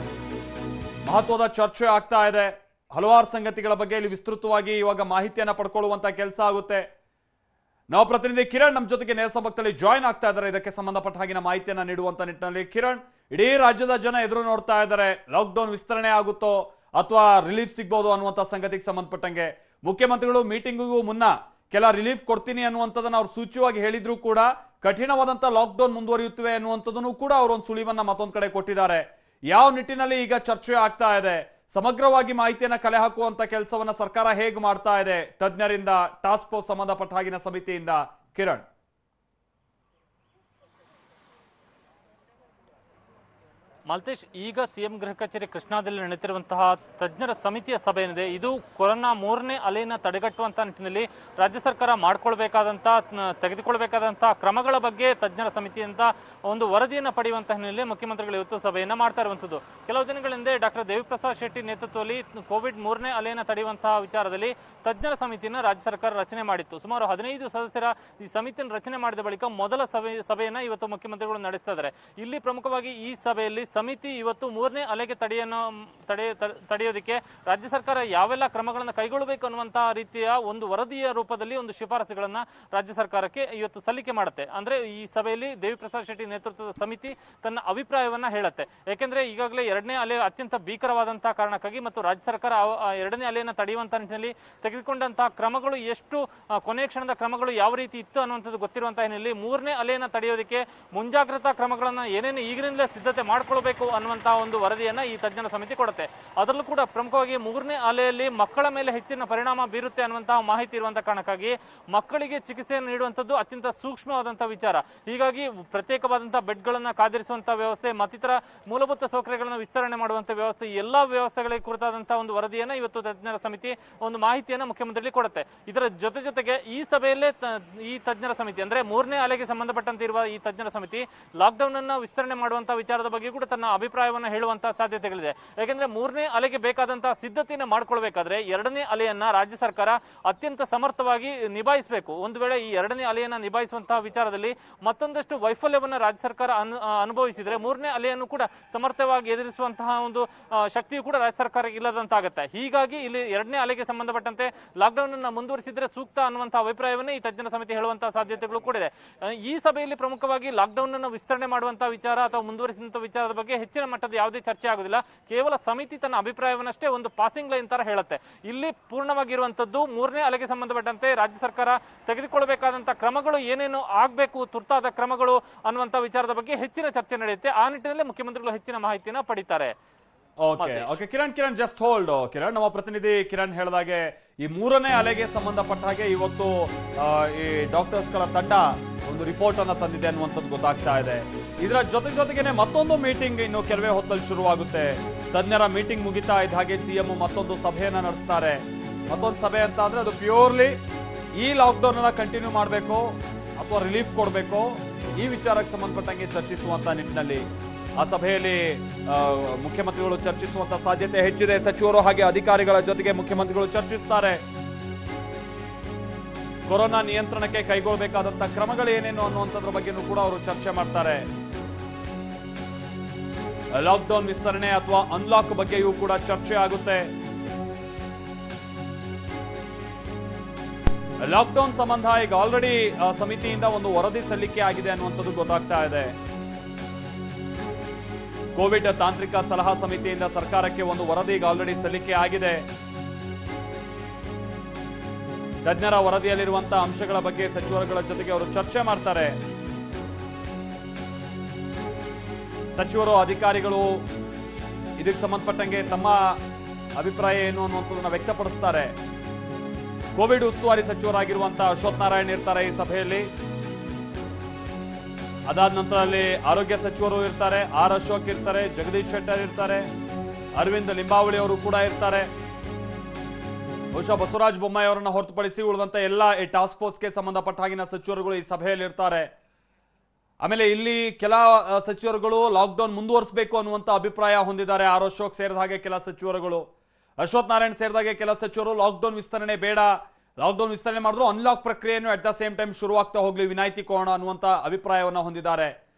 ಮಹತ್ವದ ಚರ್ಚೆ ಆಗ್ತಾ ಇದೆ. ಹಲವಾರು ಸಂಗತಿಗಳ ಬಗ್ಗೆ ಇಲ್ಲಿ ವಿಸ್ತೃತವಾಗಿ ಇವಾಗ ಮಾಹಿತಿಯನ್ನ ಪಡ್ಕೊಳ್ಳುವಂತ ಕೆಲಸ ಆಗುತ್ತೆ. ನಾವು ಪ್ರತಿನಿಧಿ ಕಿರಣ್ ನಮ್ಮ ಜೊತೆಗೆ ನೇರ ಸಂಪರ್ಕದಲ್ಲಿ ಜಾಯಿನ್ ಆಗ್ತಾ ಇದ್ದಾರೆ. ಇದಕ್ಕೆ ಸಂಬಂಧಪಟ್ಟ ಹಾಗಿನ ಮಾಹಿತಿಯನ್ನ ನೀಡುವಂತ ನಿಟ್ಟಿನಲ್ಲಿ ಕಿರಣ್, ಇಡೀ ರಾಜ್ಯದ ಜನ ಎದುರು ನೋಡ್ತಾ ಇದ್ದಾರೆ. ಲಾಕ್ಡೌನ್ ವಿಸ್ತರಣೆ ಆಗುತ್ತೋ ಅಥವಾ ರಿಲೀಫ್ ಸಿಗ್ಬೋದು ಅನ್ನುವಂಥ ಸಂಗತಿಗೆ ಸಂಬಂಧಪಟ್ಟಂಗೆ ಮುಖ್ಯಮಂತ್ರಿಗಳು ಮೀಟಿಂಗಿಗೂ ಮುನ್ನ ಕೆಲ ರಿಲೀಫ್ ಕೊಡ್ತೀನಿ ಅನ್ನುವಂಥದ್ದನ್ನ ಅವ್ರು ಸೂಚ್ಯವಾಗಿ ಹೇಳಿದ್ರು ಕೂಡ ಕಠಿಣವಾದಂಥ ಲಾಕ್ಡೌನ್ ಮುಂದುವರಿಯುತ್ತವೆ ಅನ್ನುವಂಥದ್ದನ್ನು ಕೂಡ ಅವರೊಂದು ಸುಳಿವನ್ನ ಮತ್ತೊಂದು ಕಡೆ ಕೊಟ್ಟಿದ್ದಾರೆ. ಯಾವ ನಿಟ್ಟಿನಲ್ಲಿ ಈಗ ಚರ್ಚೆ ಆಗ್ತಾ ಇದೆ, ಸಮಗ್ರವಾಗಿ ಮಾಹಿತಿಯನ್ನ ಕಲೆ ಹಾಕುವಂತ ಕೆಲಸವನ್ನ ಸರ್ಕಾರ ಹೇಗೆ ಮಾಡ್ತಾ ಇದೆ ತಜ್ಞರಿಂದ, ಟಾಸ್ಕ್ ಫೋರ್ಸ್ ಸಂಬಂಧಪಟ್ಟ ಹಾಗಿನ ಸಮಿತಿಯಿಂದ? ಕಿರಣ್, ಮಾಲ್ತೇಶ್, ಈಗ ಸಿಎಂ ಗೃಹ ಕಚೇರಿ ಕೃಷ್ಣಾದಲ್ಲಿ ನಡೆಯುತ್ತಿರುವಂತಹ ತಜ್ಞರ ಸಮಿತಿಯ ಸಭೆ ಏನಿದೆ ಇದು ಕೊರೋನಾ 3ನೇ ಅಲೆಯನ್ನು ತಡೆಗಟ್ಟುವಂತ ನಿಟ್ಟಿನಲ್ಲಿ ರಾಜ್ಯ ಸರ್ಕಾರ ತೆಗೆದುಕೊಳ್ಬೇಕಾದಂತಹ ಕ್ರಮಗಳ ಬಗ್ಗೆ ತಜ್ಞರ ಸಮಿತಿಯಿಂದ ಒಂದು ವರದಿಯನ್ನು ಪಡೆಯುವಂತಹ ಹಿನ್ನೆಲೆಯಲ್ಲಿ ಮುಖ್ಯಮಂತ್ರಿಗಳು ಇವತ್ತು ಸಭೆಯನ್ನು ಮಾಡ್ತಾ ಇರುವಂತದ್ದು. ಕೆಲವು ದಿನಗಳ ಹಿಂದೆ ಡಾಕ್ಟರ್ ದೇವಿ ಪ್ರಸಾದ್ ಶೆಟ್ಟಿ ನೇತೃತ್ವದಲ್ಲಿ ಕೋವಿಡ್ 3ನೇ ಅಲೆಯನ್ನು ತಡೆಯುವಂತಹ ವಿಚಾರದಲ್ಲಿ ತಜ್ಞರ ಸಮಿತಿಯನ್ನು ರಾಜ್ಯ ಸರ್ಕಾರ ರಚನೆ ಮಾಡಿತ್ತು. ಸುಮಾರು 15 ಸದಸ್ಯರ ಈ ಸಮಿತಿಯನ್ನು ರಚನೆ ಮಾಡಿದ ಬಳಿಕ ಮೊದಲ ಸಭೆಯನ್ನ ಇವತ್ತು ಮುಖ್ಯಮಂತ್ರಿಗಳು ನಡೆಸ್ತಾ ಇದ್ದಾರೆ. ಇಲ್ಲಿ ಪ್ರಮುಖವಾಗಿ ಈ ಸಭೆಯಲ್ಲಿ ಸಮಿತಿ ಇವತ್ತು 3ನೇ ಅಲೆಗೆ ತಡೆಯೋದಕ್ಕೆ ರಾಜ್ಯ ಸರ್ಕಾರ ಯಾವೆಲ್ಲ ಕ್ರಮಗಳನ್ನು ಕೈಗೊಳ್ಳಬೇಕು ಅನ್ನುವಂತಹ ರೀತಿಯ ಒಂದು ವರದಿಯ ರೂಪದಲ್ಲಿ ಒಂದು ಶಿಫಾರಸುಗಳನ್ನ ರಾಜ್ಯ ಸರ್ಕಾರಕ್ಕೆ ಇವತ್ತು ಸಲ್ಲಿಕೆ ಮಾಡುತ್ತೆ. ಅಂದ್ರೆ ಈ ಸಭೆಯಲ್ಲಿ ದೇವಿ ಪ್ರಸಾದ್ ಶೆಟ್ಟಿ ನೇತೃತ್ವದ ಸಮಿತಿ ತನ್ನ ಅಭಿಪ್ರಾಯವನ್ನ ಹೇಳುತ್ತೆ. ಯಾಕೆಂದ್ರೆ ಈಗಾಗಲೇ 2ನೇ ಅಲೆ ಅತ್ಯಂತ ಭೀಕರವಾದಂತಹ ಕಾರಣಕ್ಕಾಗಿ ಮತ್ತು ರಾಜ್ಯ ಸರ್ಕಾರ 2ನೇ ಅಲೆಯನ್ನು ತಡೆಯುವಂತಹ ನಿಟ್ಟಿನಲ್ಲಿ ತೆಗೆದುಕೊಂಡಂತಹ ಕ್ರಮಗಳು ಎಷ್ಟು ಕೊನೆಯ ಕ್ಷಣದ ಕ್ರಮಗಳು ಯಾವ ರೀತಿ ಇತ್ತು ಅನ್ನುವಂಥದ್ದು ಗೊತ್ತಿರುವಂತಹ ಹಿನ್ನೆಲೆಯಲ್ಲಿ 3ನೇ ಅಲೆಯನ್ನು ತಡೆಯೋದಕ್ಕೆ ಮುಂಜಾಗ್ರತಾ ಕ್ರಮಗಳನ್ನ ಏನೇನು ಈಗಿನಿಂದಲೇ ಸಿದ್ಧತೆ ಮಾಡಿಕೊಳ್ಬೇಕು ಅನ್ನುವಂತಹ ಒಂದು ವರದಿಯನ್ನ ಈ ತಜ್ಞರ ಸಮಿತಿ ಕೊಡುತ್ತೆ. ಅದರಲ್ಲೂ ಕೂಡ ಪ್ರಮುಖವಾಗಿ 3ನೇ ಅಲೆಯಲ್ಲಿ ಮಕ್ಕಳ ಮೇಲೆ ಹೆಚ್ಚಿನ ಪರಿಣಾಮ ಬೀರುತ್ತೆ ಅನ್ನುವಂತಹ ಮಾಹಿತಿ ಇರುವಂತಹ ಕಾರಣಕ್ಕಾಗಿ ಮಕ್ಕಳಿಗೆ ಚಿಕಿತ್ಸೆಯನ್ನು ನೀಡುವಂಥದ್ದು ಅತ್ಯಂತ ಸೂಕ್ಷ್ಮವಾದಂತಹ ವಿಚಾರ. ಹೀಗಾಗಿ ಪ್ರತ್ಯೇಕವಾದಂತಹ ಬೆಡ್ಗಳನ್ನ ಕಾದಿರಿಸುವಂತಹ ವ್ಯವಸ್ಥೆ ಮತ್ತಿತರ ಮೂಲಭೂತ ಸೌಕರ್ಯಗಳನ್ನು ವಿಸ್ತರಣೆ ಮಾಡುವಂತಹ ವ್ಯವಸ್ಥೆ, ಎಲ್ಲಾ ವ್ಯವಸ್ಥೆಗಳಿಗೆ ಕುರಿತಾದಂತಹ ಒಂದು ವರದಿಯನ್ನ ಇವತ್ತು ತಜ್ಞರ ಸಮಿತಿ ಒಂದು ಮಾಹಿತಿಯನ್ನ ಮುಖ್ಯಮಂತ್ರಿಗಳಿಗೆ ಕೊಡುತ್ತೆ. ಇದರ ಜೊತೆಗೆ ಈ ಸಭೆಯಲ್ಲೇ ಈ ತಜ್ಞರ ಸಮಿತಿ ಅಂದ್ರೆ 3ನೇ ಅಲೆಗೆ ಸಂಬಂಧಪಟ್ಟಂತೆ ಇರುವ ಈ ತಜ್ಞರ ಸಮಿತಿ ಲಾಕ್ಡೌನ್ ಅನ್ನ ವಿಸ್ತರಣೆ ಮಾಡುವಂತಹ ವಿಚಾರದ ಬಗ್ಗೆ ಕೂಡ ತನ್ನ ಅಭಿಪ್ರಾಯವನ್ನು ಹೇಳುವಂತಹ ಸಾಧ್ಯತೆಗಳಿದೆ. ಯಾಕೆಂದ್ರೆ ಮೂರನೇ ಅಲೆಗೆ ಬೇಕಾದಂತಹ ಸಿದ್ಧತೆಯನ್ನು ಮಾಡ್ಕೊಳ್ಬೇಕಾದ್ರೆ ಎರಡನೇ ಅಲೆಯನ್ನ ರಾಜ್ಯ ಸರ್ಕಾರ ಅತ್ಯಂತ ಸಮರ್ಥವಾಗಿ ನಿಭಾಯಿಸಬೇಕು. ಒಂದು ವೇಳೆ ಈ ಎರಡನೇ ಅಲೆಯನ್ನ ನಿಭಾಯಿಸುವಂತಹ ವಿಚಾರದಲ್ಲಿ ಮತ್ತೊಂದಷ್ಟು ವೈಫಲ್ಯವನ್ನ ರಾಜ್ಯ ಸರ್ಕಾರ ಅನುಭವಿಸಿದ್ರೆ ಮೂರನೇ ಅಲೆಯನ್ನು ಕೂಡ ಸಮರ್ಥವಾಗಿ ಎದುರಿಸುವಂತಹ ಒಂದು ಶಕ್ತಿಯು ಕೂಡ ರಾಜ್ಯ ಸರ್ಕಾರಕ್ಕೆ ಇಲ್ಲದಂತಾಗುತ್ತೆ. ಹೀಗಾಗಿ ಇಲ್ಲಿ ಎರಡನೇ ಅಲೆಗೆ ಸಂಬಂಧಪಟ್ಟಂತೆ ಲಾಕ್ಡೌನ್ ಅನ್ನು ಮುಂದುವರಿಸಿದ್ರೆ ಸೂಕ್ತ ಅನ್ನುವಂತಹ ಅಭಿಪ್ರಾಯವನ್ನೇ ಈ ತಜ್ಞರ ಸಮಿತಿ ಹೇಳುವಂತಹ ಸಾಧ್ಯತೆಗಳು ಕೂಡ ಇದೆ. ಈ ಸಭೆಯಲ್ಲಿ ಪ್ರಮುಖವಾಗಿ ಲಾಕ್ಡೌನ್ ಅನ್ನು ವಿಸ್ತರಣೆ ಮಾಡುವಂತಹ ವಿಚಾರ ಅಥವಾ ಮುಂದುವರಿಸಿದಂತಹ ವಿಚಾರದ ಬಗ್ಗೆ ಹೆಚ್ಚಿನ ಮಟ್ಟದ ಯಾವುದೇ ಚರ್ಚೆ ಆಗುದಿಲ್ಲ. ಕೇವಲ ಸಮಿತಿ ತನ್ನ ಅಭಿಪ್ರಾಯವನ್ನಷ್ಟೇ ಒಂದು ಪಾಸಿಂಗ್ ಲೈನ್ ತರ ಹೇಳುತ್ತೆ. ಇಲ್ಲಿ ಪೂರ್ಣವಾಗಿರುವಂತದ್ದು ಮೂರನೇ ಅಲೆಗೆ ಸಂಬಂಧಪಟ್ಟಂತೆ ರಾಜ್ಯ ಸರ್ಕಾರ ತೆಗೆದುಕೊಳ್ಳಬೇಕಾದಂತಹ ಕ್ರಮಗಳು ಏನೇನು ಆಗಬೇಕು, ತುರ್ತಾದ ಕ್ರಮಗಳು ಅನ್ನುವಂತಹ ವಿಚಾರದ ಬಗ್ಗೆ ಹೆಚ್ಚಿನ ಚರ್ಚೆ ನಡೆಯುತ್ತೆ. ಆ ನಿಟ್ಟಿನಲ್ಲಿ ಮುಖ್ಯಮಂತ್ರಿಗಳು ಹೆಚ್ಚಿನ ಮಾಹಿತಿಯನ್ನು ಪಡಿತಾರೆ. Okay Kiran just hold. Kiran, ನಮ್ಮ ಪ್ರತಿನಿಧಿ ಕಿರಣ್ ಹೇಳಿದಾಗೆ ಈ ಮೂರನೇ ಅಲೆಗೆ ಸಂಬಂಧಪಟ್ಟ ಹಾಗೆ ಇವತ್ತು ಈ ಡಾಕ್ಟರ್ಸ್ಗಳ ತಂಡ ಒಂದು ರಿಪೋರ್ಟ್ ಅನ್ನ ತಂದಿದೆ ಅನ್ನುವಂಥದ್ದು ಗೊತ್ತಾಗ್ತಾ ಇದೆ. ಇದರ ಜೊತೆಗೇನೆ ಮತ್ತೊಂದು ಮೀಟಿಂಗ್ ಇನ್ನು ಕೆಲವೇ ಹೊತ್ತಲ್ಲಿ ಶುರುವಾಗುತ್ತೆ. ತಜ್ಞರ ಮೀಟಿಂಗ್ ಮುಗಿತಾ ಇದ್ದ ಹಾಗೆ ಸಿಎಂ ಮತ್ತೊಂದು ಸಭೆಯನ್ನ ನಡೆಸ್ತಾರೆ. ಮತ್ತೊಂದು ಸಭೆ ಅಂತ ಅಂದ್ರೆ ಅದು ಪ್ಯೂರ್ಲಿ ಈ ಲಾಕ್ಡೌನ್ ಅನ್ನ ಕಂಟಿನ್ಯೂ ಮಾಡಬೇಕು ಅಥವಾ ರಿಲೀಫ್ ಕೊಡಬೇಕು, ಈ ವಿಚಾರಕ್ಕೆ ಸಂಬಂಧಪಟ್ಟಂಗೆ ಚರ್ಚಿಸುವಂತ ನಿಟ್ಟಿನಲ್ಲಿ ಆ ಸಭೆಯಲ್ಲಿ ಮುಖ್ಯಮಂತ್ರಿಗಳು ಚರ್ಚಿಸುವಂತ ಸಾಧ್ಯತೆ ಹೆಚ್ಚಿದೆ. ಸಚಿವರು ಹಾಗೆ ಅಧಿಕಾರಿಗಳ ಜೊತೆಗೆ ಮುಖ್ಯಮಂತ್ರಿಗಳು ಚರ್ಚಿಸುತ್ತಾರೆ. ಕೊರೋನಾ ನಿಯಂತ್ರಣಕ್ಕೆ ಕೈಗೊಳ್ಳಬೇಕಾದಂತಹ ಕ್ರಮಗಳು ಏನೇನು ಅನ್ನುವಂಥದ್ರ ಬಗ್ಗೆನೂ ಕೂಡ ಅವರು ಚರ್ಚೆ ಮಾಡ್ತಾರೆ. ಲಾಕ್ಡೌನ್ ವಿಸ್ತರಣೆ ಅಥವಾ ಅನ್ಲಾಕ್ ಬಗ್ಗೆಯೂ ಕೂಡ ಚರ್ಚೆ ಆಗುತ್ತೆ. ಲಾಕ್ಡೌನ್ ಸಂಬಂಧ ಈಗ ಆಲ್ರೆಡಿ ಸಮಿತಿಯಿಂದ ಒಂದು ವರದಿ ಸಲ್ಲಿಕೆ ಆಗಿದೆ ಅನ್ನುವಂಥದ್ದು ಗೊತ್ತಾಗ್ತಾ ಇದೆ. ಕೋವಿಡ್ ತಾಂತ್ರಿಕ ಸಲಹಾ ಸಮಿತಿಯಿಂದ ಸರ್ಕಾರಕ್ಕೆ ಒಂದು ವರದಿ ಈಗ ಆಲ್ರೆಡಿ ಸಲ್ಲಿಕೆ ಆಗಿದೆ. ತಜ್ಞರ ವರದಿಯಲ್ಲಿರುವಂತಹ ಅಂಶಗಳ ಬಗ್ಗೆ ಸಚಿವರುಗಳ ಜೊತೆಗೆ ಅವರು ಚರ್ಚೆ ಮಾಡ್ತಾರೆ. ಸಚಿವರು ಅಧಿಕಾರಿಗಳು ಇದಕ್ಕೆ ಸಂಬಂಧಪಟ್ಟಂಗೆ ತಮ್ಮ ಅಭಿಪ್ರಾಯ ಏನು ಅನ್ನುವಂಥದ್ದನ್ನ ವ್ಯಕ್ತಪಡಿಸ್ತಾರೆ. ಕೋವಿಡ್ ಉಸ್ತುವಾರಿ ಸಚಿವರಾಗಿರುವಂತಹ ಅಶ್ವಥ್ ನಾರಾಯಣ್ ಇರ್ತಾರೆ ಈ ಸಭೆಯಲ್ಲಿ. ಅದಾದ ನಂತರ ಅಲ್ಲಿ ಆರೋಗ್ಯ ಸಚಿವರು ಇರ್ತಾರೆ, ಆರ್ ಅಶೋಕ್ ಇರ್ತಾರೆ, ಜಗದೀಶ್ ಶೆಟ್ಟರ್ ಇರ್ತಾರೆ, ಅರವಿಂದ್ ಲಿಂಬಾವಳಿ ಅವರು ಕೂಡ ಇರ್ತಾರೆ. ಬಹುಶಃ ಬಸವರಾಜ ಬೊಮ್ಮಾಯಿ ಅವರನ್ನ ಹೊರತುಪಡಿಸಿ ಉಳಿದಂತ ಎಲ್ಲ ಈ ಟಾಸ್ಕ್ ಫೋರ್ಸ್ಗೆ ಸಂಬಂಧಪಟ್ಟ ಹಾಗಿನ ಸಚಿವರುಗಳು ಈ ಸಭೆಯಲ್ಲಿ ಇರ್ತಾರೆ. ಆಮೇಲೆ ಇಲ್ಲಿ ಕೆಲ ಸಚಿವರುಗಳು ಲಾಕ್ಡೌನ್ ಮುಂದುವರಿಸಬೇಕು ಅನ್ನುವಂತ ಅಭಿಪ್ರಾಯ ಹೊಂದಿದ್ದಾರೆ. ಆರ್ ಅಶೋಕ್ ಸೇರಿದ ಹಾಗೆ ಕೆಲ ಸಚಿವರುಗಳು, ಅಶ್ವಥ್ ನಾರಾಯಣ್ ಸೇರಿದಾಗೆ ಕೆಲ ಸಚಿವರು ಲಾಕ್ಡೌನ್ ವಿಸ್ತರಣೆ ಬೇಡ, ಲಾಕ್ಡೌನ್ ವಿಸ್ತರಣೆ ಮಾಡಿದ್ರು ಅನ್ಲಾಕ್ ಪ್ರಕ್ರಿಯೆಯನ್ನು ಅಟ್ ದ ಸೇಮ್ ಟೈಮ್ ಶುರುವಾಗ್ತಾ ಹೋಗ್ಲಿ, ವಿನಾಯಿತಿ ಕೊಡೋಣ ಅನ್ನುವಂತ ಅಭಿಪ್ರಾಯವನ್ನ ಹೊಂದಿದ್ದಾರೆ.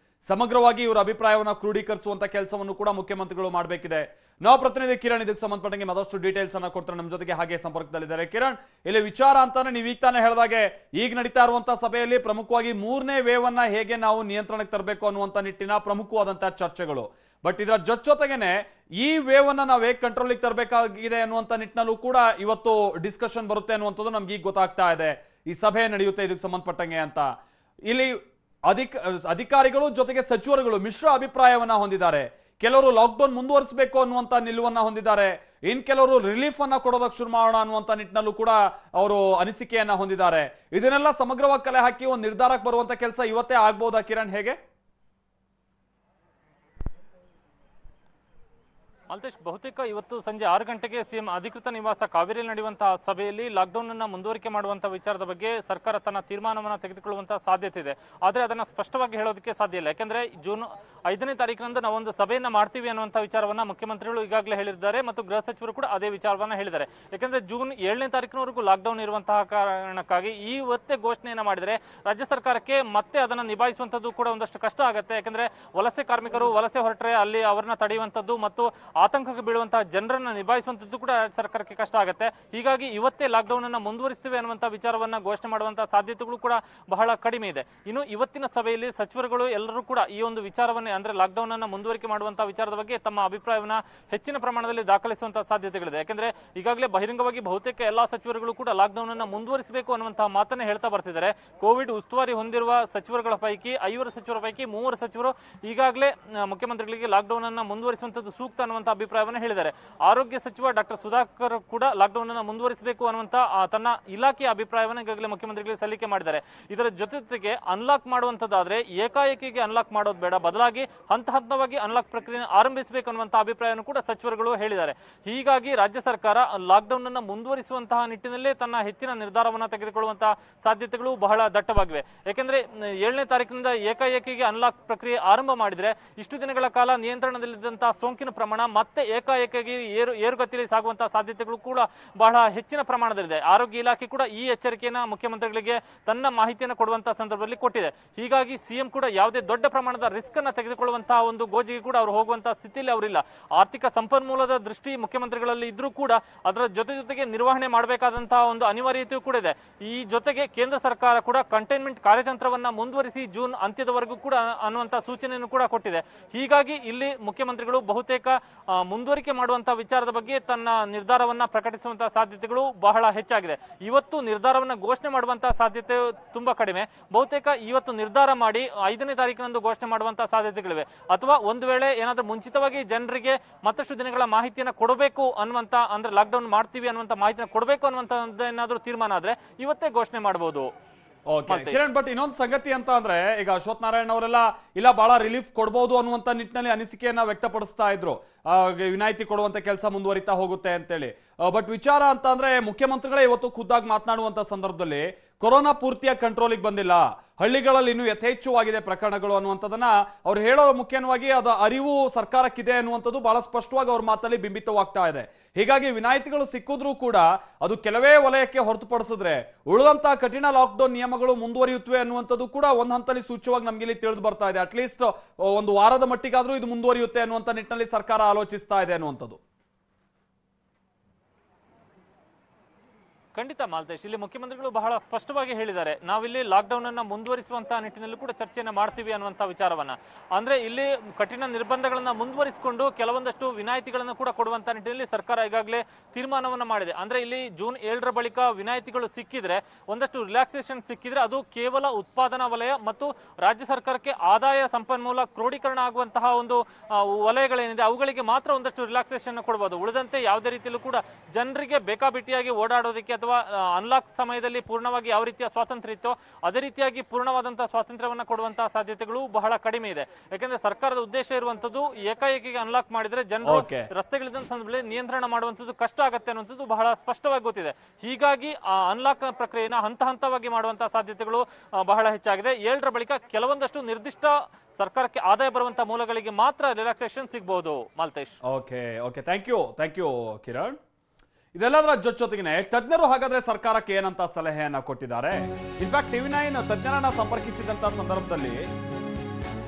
ಸಮಗ್ರವಾಗಿ ಇವರ ಅಭಿಪ್ರಾಯವನ್ನು ಕ್ರೋಢೀಕರಿಸುವಂತ ಕೆಲಸವನ್ನು ಕೂಡ ಮುಖ್ಯಮಂತ್ರಿಗಳು ಮಾಡಬೇಕಿದೆ. ನಾವು ಪ್ರತಿನಿಧಿ ಕಿರಣ್ ಇದಕ್ಕೆ ಸಂಬಂಧಪಟ್ಟಂಗೆ ಮತ್ತಷ್ಟು ಡೀಟೇಲ್ಸ್ ಅನ್ನ ಕೊಡ್ತಾರೆ, ನಮ್ಮ ಜೊತೆಗೆ ಹಾಗೆ ಸಂಪರ್ಕದಲ್ಲಿದ್ದಾರೆ. ಕಿರಣ್, ಇಲ್ಲಿ ವಿಚಾರ ಅಂತಾನೆ ನೀವು ಈಗ ತಾನೇ ಹೇಳಿದಾಗೆ ಈಗ ನಡೀತಾ ಇರುವಂತಹ ಸಭೆಯಲ್ಲಿ ಪ್ರಮುಖವಾಗಿ ಮೂರನೇ ವೇವ್ ಅನ್ನ ಹೇಗೆ ನಾವು ನಿಯಂತ್ರಣಕ್ಕೆ ತರಬೇಕು ಅನ್ನುವಂತ ನಿಟ್ಟಿನ ಪ್ರಮುಖವಾದಂತಹ ಚರ್ಚೆಗಳು. ಬಟ್ ಇದರ ಜೊತೆಗೇನೆ ಈ ವೇವ್ ಅನ್ನ ನಾವು ಹೇಗೆ ಕಂಟ್ರೋಲಿಗೆ ತರಬೇಕಾಗಿದೆ ಅನ್ನುವಂತ ನಿಟ್ಟಿನಲ್ಲೂ ಕೂಡ ಇವತ್ತು ಡಿಸ್ಕಷನ್ ಬರುತ್ತೆ ಅನ್ನುವಂಥದ್ದು ನಮ್ಗೆ ಈಗ ಗೊತ್ತಾಗ್ತಾ ಇದೆ. ಈ ಸಭೆ ನಡೆಯುತ್ತೆ ಇದಕ್ಕೆ ಸಂಬಂಧಪಟ್ಟಂಗೆ ಅಂತ. ಇಲ್ಲಿ ಅಧಿಕಾರಿಗಳು ಜೊತೆಗೆ ಸಚಿವರುಗಳು ಮಿಶ್ರ ಅಭಿಪ್ರಾಯವನ್ನ ಹೊಂದಿದ್ದಾರೆ. ಕೆಲವರು ಲಾಕ್ಡೌನ್ ಮುಂದುವರಿಸಬೇಕು ಅನ್ನುವಂತ ನಿಲುವನ್ನ ಹೊಂದಿದ್ದಾರೆ, ಇನ್ ಕೆಲವರು ರಿಲೀಫ್ ಅನ್ನ ಕೊಡೋದಕ್ಕೆ ಶುರು ಮಾಡೋಣ ಅನ್ನುವಂತ ನಿಟ್ಟಿನಲ್ಲೂ ಕೂಡ ಅವರು ಅನಿಸಿಕೆಯನ್ನ ಹೊಂದಿದ್ದಾರೆ. ಇದನ್ನೆಲ್ಲ ಸಮಗ್ರವಾಗಿ ಕಲೆ ಹಾಕಿ ಒಂದು ನಿರ್ಧಾರಕ್ಕೆ ಬರುವಂತ ಕೆಲಸ ಇವತ್ತೇ ಆಗ್ಬಹುದಾ ಕಿರಣ್, ಹೇಗೆ? ಮಾಲ್ತೇಶ್, ಬಹುತೇಕ ಇವತ್ತು ಸಂಜೆ 6 ಗಂಟೆಗೆ ಸಿಎಂ ಅಧಿಕೃತ ನಿವಾಸ ಕಾವೇರಿಯಲ್ಲಿ ನಡೆಯುವಂತಹ ಸಭೆಯಲ್ಲಿ ಲಾಕ್ಡೌನ್ ಅನ್ನ ಮುಂದುವರಿಕೆ ಮಾಡುವಂತಹ ವಿಚಾರದ ಬಗ್ಗೆ ಸರ್ಕಾರ ತನ್ನ ತೀರ್ಮಾನವನ್ನು ತೆಗೆದುಕೊಳ್ಳುವಂತಹ ಸಾಧ್ಯತೆ ಇದೆ. ಆದರೆ ಅದನ್ನ ಸ್ಪಷ್ಟವಾಗಿ ಹೇಳೋದಕ್ಕೆ ಸಾಧ್ಯ ಇಲ್ಲ. ಯಾಕಂದ್ರೆ ಜೂನ್ 5ನೇ ತಾರೀಕಿನಂದು ನಾವೊಂದು ಸಭೆಯನ್ನ ಮಾಡ್ತೀವಿ ಅನ್ನುವಂತಹ ವಿಚಾರವನ್ನ ಮುಖ್ಯಮಂತ್ರಿಗಳು ಈಗಾಗಲೇ ಹೇಳಿದ್ದಾರೆ ಮತ್ತು ಗೃಹ ಸಚಿವರು ಕೂಡ ಅದೇ ವಿಚಾರವನ್ನ ಹೇಳಿದ್ದಾರೆ. ಯಾಕಂದ್ರೆ ಜೂನ್ 7ನೇ ತಾರೀಕಿನವರೆಗೂ ಲಾಕ್ಡೌನ್ ಇರುವಂತಹ ಕಾರಣಕ್ಕಾಗಿ ಇವತ್ತೇ ಘೋಷಣೆಯನ್ನ ಮಾಡಿದರೆ ರಾಜ್ಯ ಸರ್ಕಾರಕ್ಕೆ ಮತ್ತೆ ಅದನ್ನ ನಿಭಾಯಿಸುವಂತದ್ದು ಕೂಡ ಒಂದಷ್ಟು ಕಷ್ಟ ಆಗುತ್ತೆ. ಯಾಕಂದ್ರೆ ವಲಸೆ ಕಾರ್ಮಿಕರು ವಲಸೆ ಹೊರಟ್ರೆ ಅಲ್ಲಿ ಅವರನ್ನ ತಡೆಯುವಂತದ್ದು ಮತ್ತು ಆತಂಕಕ್ಕೆ ಬೀಳುವಂತಹ ಜನರನ್ನ ನಿಭಾಯಿಸುವಂತದ್ದು ಕೂಡ ಸರ್ಕಾರಕ್ಕೆ ಕಷ್ಟ ಆಗುತ್ತೆ. ಹೀಗಾಗಿ ಇವತ್ತೇ ಲಾಕ್ಡೌನ್ ಅನ್ನ ಮುಂದುವರಿಸ್ತೇವೆ ಅನ್ನುವಂತಹ ವಿಚಾರವನ್ನ ಘೋಷಣೆ ಮಾಡುವಂತಹ ಸಾಧ್ಯತೆಗಳು ಕೂಡ ಬಹಳ ಕಡಿಮೆ ಇದೆ. ಇನ್ನು ಇವತ್ತಿನ ಸಭೆಯಲ್ಲಿ ಸಚಿವರುಗಳು ಎಲ್ಲರೂ ಕೂಡ ಈ ಒಂದು ವಿಚಾರವನ್ನೇ ಅಂದ್ರೆ ಲಾಕ್ಡೌನ್ ಅನ್ನ ಮುಂದುವರಿಕೆ ಮಾಡುವಂತಹ ವಿಚಾರದ ಬಗ್ಗೆ ತಮ್ಮ ಅಭಿಪ್ರಾಯವನ್ನ ಹೆಚ್ಚಿನ ಪ್ರಮಾಣದಲ್ಲಿ ದಾಖಲಿಸುವಂತಹ ಸಾಧ್ಯತೆಗಳಿದೆ. ಯಾಕಂದ್ರೆ ಈಗಾಗಲೇ ಬಹಿರಂಗವಾಗಿ ಬಹುತೇಕ ಎಲ್ಲಾ ಸಚಿವರುಗಳು ಕೂಡ ಲಾಕ್ಡೌನ್ ಅನ್ನ ಮುಂದುವರಿಸಬೇಕು ಅನ್ನುವಂತಹ ಮಾತನ್ನ ಹೇಳ್ತಾ ಬರ್ತಿದ್ದಾರೆ. ಕೋವಿಡ್ ಉಸ್ತುವಾರಿ ಹೊಂದಿರುವ ಸಚಿವರುಗಳ ಪೈಕಿ 5 ಸಚಿವರ ಪೈಕಿ 3 ಸಚಿವರು ಈಗಾಗಲೇ ಮುಖ್ಯಮಂತ್ರಿಗಳಿಗೆ ಲಾಕ್ಡೌನ್ ಅನ್ನ ಮುಂದುವರಿಸುವಂತದ್ದು ಸೂಕ್ತ ಅನ್ನುವಂತಹ ಅನ್ನುವಂಥ ಅಭಿಪ್ರಾಯವನ್ನು ಹೇಳಿದ್ದಾರೆ. ಆರೋಗ್ಯ ಸಚಿವ ಡಾಕ್ಟರ್ ಸುಧಾಕರ್ ಕೂಡ ಲಾಕ್ಡೌನ್ ಅನ್ನು ಮುಂದುವರಿಸಬೇಕು ಅನ್ನುವಂಥ ತನ್ನ ಇಲಾಖೆಯ ಅಭಿಪ್ರಾಯವನ್ನು ಈಗಾಗಲೇ ಮುಖ್ಯಮಂತ್ರಿಗಳಿಗೆ ಸಲ್ಲಿಕೆ ಮಾಡಿದ್ದಾರೆ. ಇದರ ಜೊತೆಗೆ ಅನ್ಲಾಕ್ ಮಾಡುವಂತದ್ದಾದ್ರೆ ಏಕಾಏಕಿಗೆ ಅನ್ಲಾಕ್ ಮಾಡೋದು ಬೇಡ, ಬದಲಾಗಿ ಹಂತ ಹಂತವಾಗಿ ಅನ್ಲಾಕ್ ಪ್ರಕ್ರಿಯೆ ಆರಂಭಿಸಬೇಕು ಅನ್ನುವಂಥ ಅಭಿಪ್ರಾಯವನ್ನು ಕೂಡ ಸಚಿವರುಗಳು ಹೇಳಿದ್ದಾರೆ. ಹೀಗಾಗಿ ರಾಜ್ಯ ಸರ್ಕಾರ ಲಾಕ್ಡೌನ್ ಅನ್ನು ಮುಂದುವರಿಸುವಂತಹ ನಿಟ್ಟಿನಲ್ಲಿ ತನ್ನ ಹೆಚ್ಚಿನ ನಿರ್ಧಾರವನ್ನು ತೆಗೆದುಕೊಳ್ಳುವಂತಹ ಸಾಧ್ಯತೆಗಳು ಬಹಳ ದಟ್ಟವಾಗಿವೆ. ಯಾಕೆಂದ್ರೆ 7ನೇ ತಾರೀಕಿನಿಂದ ಏಕಾಏಕಿಗೆ ಅನ್ಲಾಕ್ ಪ್ರಕ್ರಿಯೆ ಆರಂಭ ಮಾಡಿದ್ರೆ ಇಷ್ಟು ದಿನಗಳ ಕಾಲ ನಿಯಂತ್ರಣದಲ್ಲಿದ್ದಂತಹ ಸೋಂಕಿನ ಪ್ರಮಾಣ ಮತ್ತೆ ಏಕಾಏಕಿಗೆ ಏರುಗತಿಯಲ್ಲಿ ಸಾಗುವಂತಹ ಸಾಧ್ಯತೆಗಳು ಕೂಡ ಬಹಳ ಹೆಚ್ಚಿನ ಪ್ರಮಾಣದಲ್ಲಿದೆ. ಆರೋಗ್ಯ ಇಲಾಖೆ ಕೂಡ ಈ ಎಚ್ಚರಿಕೆಯನ್ನ ಮುಖ್ಯಮಂತ್ರಿಗಳಿಗೆ ತನ್ನ ಮಾಹಿತಿಯನ್ನು ಕೊಡುವಂತಹ ಸಂದರ್ಭದಲ್ಲಿ ಕೊಟ್ಟಿದೆ. ಹೀಗಾಗಿ ಸಿಎಂ ಕೂಡ ಯಾವುದೇ ದೊಡ್ಡ ಪ್ರಮಾಣದ ರಿಸ್ಕ್ ಅನ್ನ ತೆಗೆದುಕೊಳ್ಳುವಂತಹ ಒಂದು ಗೋಜಿಗೆ ಕೂಡ ಅವರು ಹೋಗುವಂತಹ ಸ್ಥಿತಿಯಲ್ಲಿ ಅವರಿಲ್ಲ. ಆರ್ಥಿಕ ಸಂಪನ್ಮೂಲದ ದೃಷ್ಟಿ ಮುಖ್ಯಮಂತ್ರಿಗಳಲ್ಲಿ ಇದ್ರೂ ಕೂಡ ಅದರ ಜೊತೆಗೆ ನಿರ್ವಹಣೆ ಮಾಡಬೇಕಾದಂತಹ ಒಂದು ಅನಿವಾರ್ಯತೆಯೂ ಕೂಡ ಇದೆ. ಈ ಜೊತೆಗೆ ಕೇಂದ್ರ ಸರ್ಕಾರ ಕೂಡ ಕಂಟೈನ್ಮೆಂಟ್ ಕಾರ್ಯತಂತ್ರವನ್ನ ಮುಂದುವರಿಸಿ ಜೂನ್ ಅಂತ್ಯದವರೆಗೂ ಕೂಡ ಅನ್ನುವಂತಹ ಸೂಚನೆಯನ್ನು ಕೂಡ ಕೊಟ್ಟಿದೆ. ಹೀಗಾಗಿ ಇಲ್ಲಿ ಮುಖ್ಯಮಂತ್ರಿಗಳು ಬಹುತೇಕ ಮುಂದುವರಿಕೆ ಮಾಡುವಂತಹ ವಿಚಾರದ ಬಗ್ಗೆ ತನ್ನ ನಿರ್ಧಾರವನ್ನ ಪ್ರಕಟಿಸುವಂತಹ ಸಾಧ್ಯತೆಗಳು ಬಹಳ ಹೆಚ್ಚಾಗಿದೆ. ಇವತ್ತು ನಿರ್ಧಾರವನ್ನ ಘೋಷಣೆ ಮಾಡುವಂತಹ ಸಾಧ್ಯತೆ ತುಂಬಾ ಕಡಿಮೆ. ಬಹುತೇಕ ಇವತ್ತು ನಿರ್ಧಾರ ಮಾಡಿ 5ನೇ ತಾರೀಕಿನಂದು ಘೋಷಣೆ ಮಾಡುವಂತಹ ಸಾಧ್ಯತೆಗಳಿವೆ. ಅಥವಾ ಒಂದು ವೇಳೆ ಏನಾದ್ರೂ ಮುಂಚಿತವಾಗಿ ಜನರಿಗೆ ಮತ್ತಷ್ಟು ದಿನಗಳ ಮಾಹಿತಿಯನ್ನು ಕೊಡಬೇಕು ಅನ್ನುವಂತ, ಅಂದ್ರೆ ಲಾಕ್ಡೌನ್ ಮಾಡ್ತೀವಿ ಅನ್ನುವಂತ ಮಾಹಿತಿಯನ್ನು ಕೊಡಬೇಕು ಅನ್ನುವಂತ ಏನಾದ್ರೂ ತೀರ್ಮಾನ ಆದ್ರೆ ಇವತ್ತೇ ಘೋಷಣೆ ಮಾಡಬಹುದು. ಕಿರಣ್, ಬಟ್ ಇನ್ನೊಂದು ಸಂಗತಿ ಅಂತ ಅಂದ್ರೆ ಈಗ ಅಶ್ವಥ್ ನಾರಾಯಣ್ ಅವರೆಲ್ಲ ಇಲ್ಲ ಬಹಳ ರಿಲೀಫ್ ಕೊಡಬಹುದು ಅನ್ನುವಂತ ನಿಟ್ಟಿನಲ್ಲಿ ಅನಿಸಿಕೆಯನ್ನ ವ್ಯಕ್ತಪಡಿಸ್ತಾ ಇದ್ರು. ವಿನಾಯಿತಿ ಕೊಡುವಂತ ಕೆಲಸ ಮುಂದುವರಿತಾ ಹೋಗುತ್ತೆ ಅಂತೇಳಿ. ಬಟ್ ವಿಚಾರ ಅಂತ ಅಂದ್ರೆ ಮುಖ್ಯಮಂತ್ರಿಗಳೇ ಇವತ್ತು ಖುದ್ದಾಗಿ ಮಾತನಾಡುವಂತ ಸಂದರ್ಭದಲ್ಲಿ ಕೊರೋನಾ ಪೂರ್ತಿಯಾಗಿ ಕಂಟ್ರೋಲಿಗೆ ಬಂದಿಲ್ಲ, ಹಳ್ಳಿಗಳಲ್ಲಿ ಇನ್ನೂ ಯಥೇಚ್ಛವಾಗಿದೆ ಪ್ರಕರಣಗಳು ಅನ್ನುವಂಥದ್ದನ್ನ ಅವ್ರು ಹೇಳೋ ಮುಖ್ಯವಾಗಿ ಅದು ಅರಿವು ಸರ್ಕಾರಕ್ಕಿದೆ ಅನ್ನುವಂಥದ್ದು ಬಹಳ ಸ್ಪಷ್ಟವಾಗಿ ಅವ್ರ ಮಾತಲ್ಲಿ ಬಿಂಬಿತವಾಗ್ತಾ ಇದೆ. ಹೀಗಾಗಿ ವಿನಾಯಿತಿಗಳು ಸಿಕ್ಕಿದ್ರೂ ಕೂಡ ಅದು ಕೆಲವೇ ವಲಯಕ್ಕೆ ಹೊರತುಪಡಿಸಿದ್ರೆ ಉಳಿದಂತಹ ಕಠಿಣ ಲಾಕ್ಡೌನ್ ನಿಯಮಗಳು ಮುಂದುವರಿಯುತ್ತವೆ ಅನ್ನುವಂಥದ್ದು ಕೂಡ ಒಂದು ಹಂತದಲ್ಲಿ ಸೂಚ್ಯವಾಗಿ ನಮ್ಗೆ ಇಲ್ಲಿ ತಿಳಿದು ಬರ್ತಾ ಇದೆ. ಅಟ್ಲೀಸ್ಟ್ ಒಂದು ವಾರದ ಮಟ್ಟಿಗಾದ್ರೂ ಇದು ಮುಂದುವರಿಯುತ್ತೆ ಅನ್ನುವಂಥ ನಿಟ್ಟಿನಲ್ಲಿ ಸರ್ಕಾರ ಆಲೋಚಿಸ್ತಾ ಇದೆ ಅನ್ನುವಂಥದ್ದು. ಖಂಡಿತ ಮಾಲ್ತೇಶ್, ಇಲ್ಲಿ ಮುಖ್ಯಮಂತ್ರಿಗಳು ಬಹಳ ಸ್ಪಷ್ಟವಾಗಿ ಹೇಳಿದ್ದಾರೆ, ನಾವಿಲ್ಲಿ ಲಾಕ್ಡೌನ್ ಅನ್ನ ಮುಂದುವರಿಸುವಂತಹ ನಿಟ್ಟಿನಲ್ಲಿ ಕೂಡ ಚರ್ಚೆಯನ್ನು ಮಾಡ್ತೀವಿ ಅನ್ನುವಂತಹ ವಿಚಾರವನ್ನ. ಅಂದ್ರೆ ಇಲ್ಲಿ ಕಠಿಣ ನಿರ್ಬಂಧಗಳನ್ನ ಮುಂದುವರಿಸಿಕೊಂಡು ಕೆಲವೊಂದಷ್ಟು ವಿನಾಯಿತಿಗಳನ್ನು ಕೂಡ ಕೊಡುವಂತಹ ನಿಟ್ಟಿನಲ್ಲಿ ಸರ್ಕಾರ ಈಗಾಗಲೇ ತೀರ್ಮಾನವನ್ನ ಮಾಡಿದೆ. ಅಂದ್ರೆ ಇಲ್ಲಿ ಜೂನ್ 7ರ ಬಳಿಕ ವಿನಾಯಿತಿಗಳು ಸಿಕ್ಕಿದ್ರೆ, ಒಂದಷ್ಟು ರಿಲ್ಯಾಕ್ಸೇಷನ್ ಸಿಕ್ಕಿದ್ರೆ ಅದು ಕೇವಲ ಉತ್ಪಾದನಾ ವಲಯ ಮತ್ತು ರಾಜ್ಯ ಸರ್ಕಾರಕ್ಕೆ ಆದಾಯ ಸಂಪನ್ಮೂಲ ಕ್ರೋಢೀಕರಣ ಆಗುವಂತಹ ಒಂದು ವಲಯಗಳೇನಿದೆ ಅವುಗಳಿಗೆ ಮಾತ್ರ ಒಂದಷ್ಟು ರಿಲ್ಯಾಕ್ಸೇಷನ್ ಕೊಡಬಹುದು. ಉಳಿದಂತೆ ಯಾವುದೇ ರೀತಿಯಲ್ಲೂ ಕೂಡ ಜನರಿಗೆ ಬೇಕಾಬಿಟ್ಟಿಯಾಗಿ ಓಡಾಡೋದಕ್ಕೆ ಅಥವಾ ಅನ್ಲಾಕ್ ಸಮಯದಲ್ಲಿ ಪೂರ್ಣವಾಗಿ ಯಾವ ರೀತಿಯ ಸ್ವಾತಂತ್ರ್ಯ ಇತ್ತೋ ಅದೇ ರೀತಿಯಾಗಿ ಪೂರ್ಣವಾದಂತಹ ಸ್ವಾತಂತ್ರ್ಯವನ್ನ ಕೊಡುವಂತಹ ಸಾಧ್ಯತೆಗಳು ಬಹಳ ಕಡಿಮೆ ಇದೆ. ಯಾಕಂದ್ರೆ ಸರ್ಕಾರದ ಉದ್ದೇಶ ಇರುವಂತದ್ದು ಏಕಾಏಕಿಗೆ ಅನ್ಲಾಕ್ ಮಾಡಿದ್ರೆ ಜನರು ರಸ್ತೆಗಳಿದ್ದ ಸಂದರ್ಭದಲ್ಲಿ ನಿಯಂತ್ರಣ ಮಾಡುವಂತದ್ದು ಕಷ್ಟ ಆಗತ್ತೆ ಅನ್ನುವಂಥದ್ದು ಬಹಳ ಸ್ಪಷ್ಟವಾಗಿ ಗೊತ್ತಿದೆ. ಹೀಗಾಗಿ ಅನ್ಲಾಕ್ ಪ್ರಕ್ರಿಯೆನ ಹಂತ ಹಂತವಾಗಿ ಮಾಡುವಂತಹ ಸಾಧ್ಯತೆಗಳು ಬಹಳ ಹೆಚ್ಚಾಗಿದೆ. 7ರ ಬಳಿಕ ಕೆಲವೊಂದಷ್ಟು ನಿರ್ದಿಷ್ಟ ಸರ್ಕಾರಕ್ಕೆ ಆದಾಯ ಬರುವಂತಹ ಮೂಲಗಳಿಗೆ ಮಾತ್ರ ರಿಲ್ಯಾಕ್ಸೇಷನ್ ಸಿಗಬಹುದು. Maltesh, okay thank you Kiran. ಇದೆಲ್ಲದರ ಜೊತೆಗಿನ ತಜ್ಞರು ಹಾಗಾದ್ರೆ ಸರ್ಕಾರಕ್ಕೆ ಏನಂತ ಸಲಹೆಯನ್ನ ಕೊಟ್ಟಿದ್ದಾರೆ? ಇನ್ಫ್ಯಾಕ್ಟ್ TV9 ತಜ್ಞರನ್ನ ಸಂಪರ್ಕಿಸಿದಂತ ಸಂದರ್ಭದಲ್ಲಿ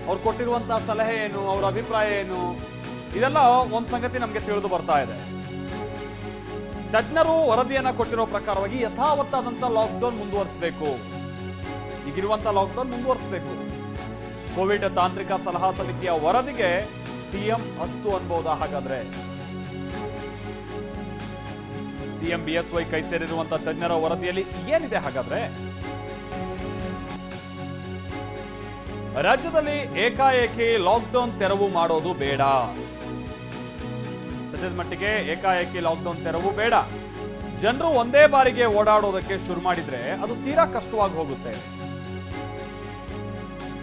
ಅವ್ರು ಕೊಟ್ಟಿರುವಂತಹ ಸಲಹೆ ಏನು, ಅವರ ಅಭಿಪ್ರಾಯ ಏನು, ಇದೆಲ್ಲ ಒಂದ್ ಸಂಗತಿ ನಮ್ಗೆ ತಿಳಿದು ಬರ್ತಾ ಇದೆ. ತಜ್ಞರು ವರದಿಯನ್ನ ಕೊಟ್ಟಿರೋ ಪ್ರಕಾರವಾಗಿ ಯಥಾವತ್ತಾದಂತ ಲಾಕ್ಡೌನ್ ಮುಂದುವರಿಸಬೇಕು, ಈಗಿರುವಂತಹ ಲಾಕ್ಡೌನ್ ಮುಂದುವರಿಸಬೇಕು. ಕೋವಿಡ್ ತಾಂತ್ರಿಕ ಸಲಹಾ ಸಮಿತಿಯ ವರದಿಗೆ ಸಿಎಂ ಅಸ್ತು ಅನ್ಬಹುದಾ? ಹಾಗಾದ್ರೆ ಸಿಎಂ BSY ಕೈ ಸೇರಿರುವಂತಹ ತಜ್ಞರ ವರದಿಯಲ್ಲಿ ಏನಿದೆ ಹಾಗಾದ್ರೆ? ರಾಜ್ಯದಲ್ಲಿ ಏಕಾಏಕಿ ಲಾಕ್ಡೌನ್ ತೆರವು ಮಾಡೋದು ಬೇಡ. ಸದ್ಯದ ಮಟ್ಟಿಗೆ ಏಕಾಏಕಿ ಲಾಕ್ಡೌನ್ ತೆರವು ಬೇಡ. ಜನರು ಒಂದೇ ಬಾರಿಗೆ ಓಡಾಡೋದಕ್ಕೆ ಶುರು ಮಾಡಿದ್ರೆ ಅದು ತೀರಾ ಕಷ್ಟವಾಗಿ ಹೋಗುತ್ತೆ.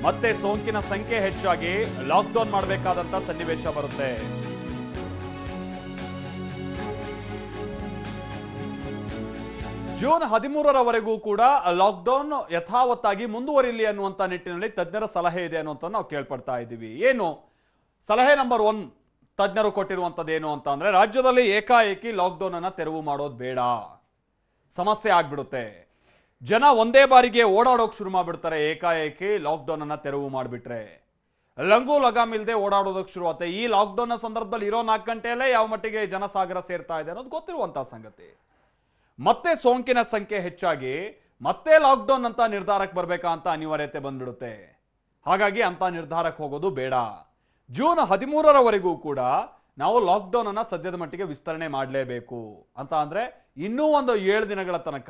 ಮತ್ತೆ ಸೋಂಕಿನ ಸಂಖ್ಯೆ ಹೆಚ್ಚಾಗಿ ಲಾಕ್ಡೌನ್ ಮಾಡಬೇಕಾದಂತ ಸನ್ನಿವೇಶ ಬರುತ್ತೆ. ಜೂನ್ 13ರವರೆಗೂ ಕೂಡ ಲಾಕ್ಡೌನ್ ಯಥಾವತ್ತಾಗಿ ಮುಂದುವರಿಲಿ ಅನ್ನುವಂತ ನಿಟ್ಟಿನಲ್ಲಿ ತಜ್ಞರ ಸಲಹೆ ಇದೆ ಅನ್ನುವಂತ ನಾವು ಕೇಳ್ಪಡ್ತಾ ಇದ್ದೀವಿ. ಏನು ಸಲಹೆ ನಂಬರ್ 1 ತಜ್ಞರು ಕೊಟ್ಟಿರುವಂತದ್ದು ಏನು ಅಂತ ಅಂದ್ರೆ, ರಾಜ್ಯದಲ್ಲಿ ಏಕಾಏಕಿ ಲಾಕ್ಡೌನ್ ಅನ್ನ ತೆರವು ಮಾಡೋದು ಬೇಡ, ಸಮಸ್ಯೆ ಆಗ್ಬಿಡುತ್ತೆ. ಜನ ಒಂದೇ ಬಾರಿಗೆ ಓಡಾಡೋಕ್ ಶುರು ಮಾಡ್ಬಿಡ್ತಾರೆ. ಏಕಾಏಕಿ ಲಾಕ್ಡೌನ್ ಅನ್ನ ತೆರವು ಮಾಡಿಬಿಟ್ರೆ ಲಂಗು ಲಗಾಮ್ ಇಲ್ಲದೆ ಓಡಾಡೋದಕ್ಕೆ ಶುರು ಆಗುತ್ತೆ. ಈ ಲಾಕ್ಡೌನ್ ಸಂದರ್ಭದಲ್ಲಿ ಇರೋ 4 ಗಂಟೆಯಲ್ಲೇ ಯಾವ ಮಟ್ಟಿಗೆ ಜನಸಾಗರ ಸೇರ್ತಾ ಇದೆ ಅನ್ನೋದು ಗೊತ್ತಿರುವಂತಹ ಸಂಗತಿ. ಮತ್ತೆ ಸೋಂಕಿನ ಸಂಖ್ಯೆ ಹೆಚ್ಚಾಗಿ ಮತ್ತೆ ಲಾಕ್ಡೌನ್ ಅಂತ ನಿರ್ಧಾರಕ್ಕೆ ಬರಬೇಕಾ ಅಂತ ಅನಿವಾರ್ಯತೆ ಬಂದ್ಬಿಡುತ್ತೆ. ಹಾಗಾಗಿ ಅಂತ ನಿರ್ಧಾರಕ್ಕೆ ಹೋಗೋದು ಬೇಡ. ಜೂನ್ 13ರವರೆಗೂ ಕೂಡ ನಾವು ಲಾಕ್ಡೌನ್ ಅನ್ನ ಸದ್ಯದ ಮಟ್ಟಿಗೆ ವಿಸ್ತರಣೆ ಮಾಡಲೇಬೇಕು ಅಂತ ಅಂದ್ರೆ ಇನ್ನೂ ಒಂದು 7 ದಿನಗಳ ತನಕ,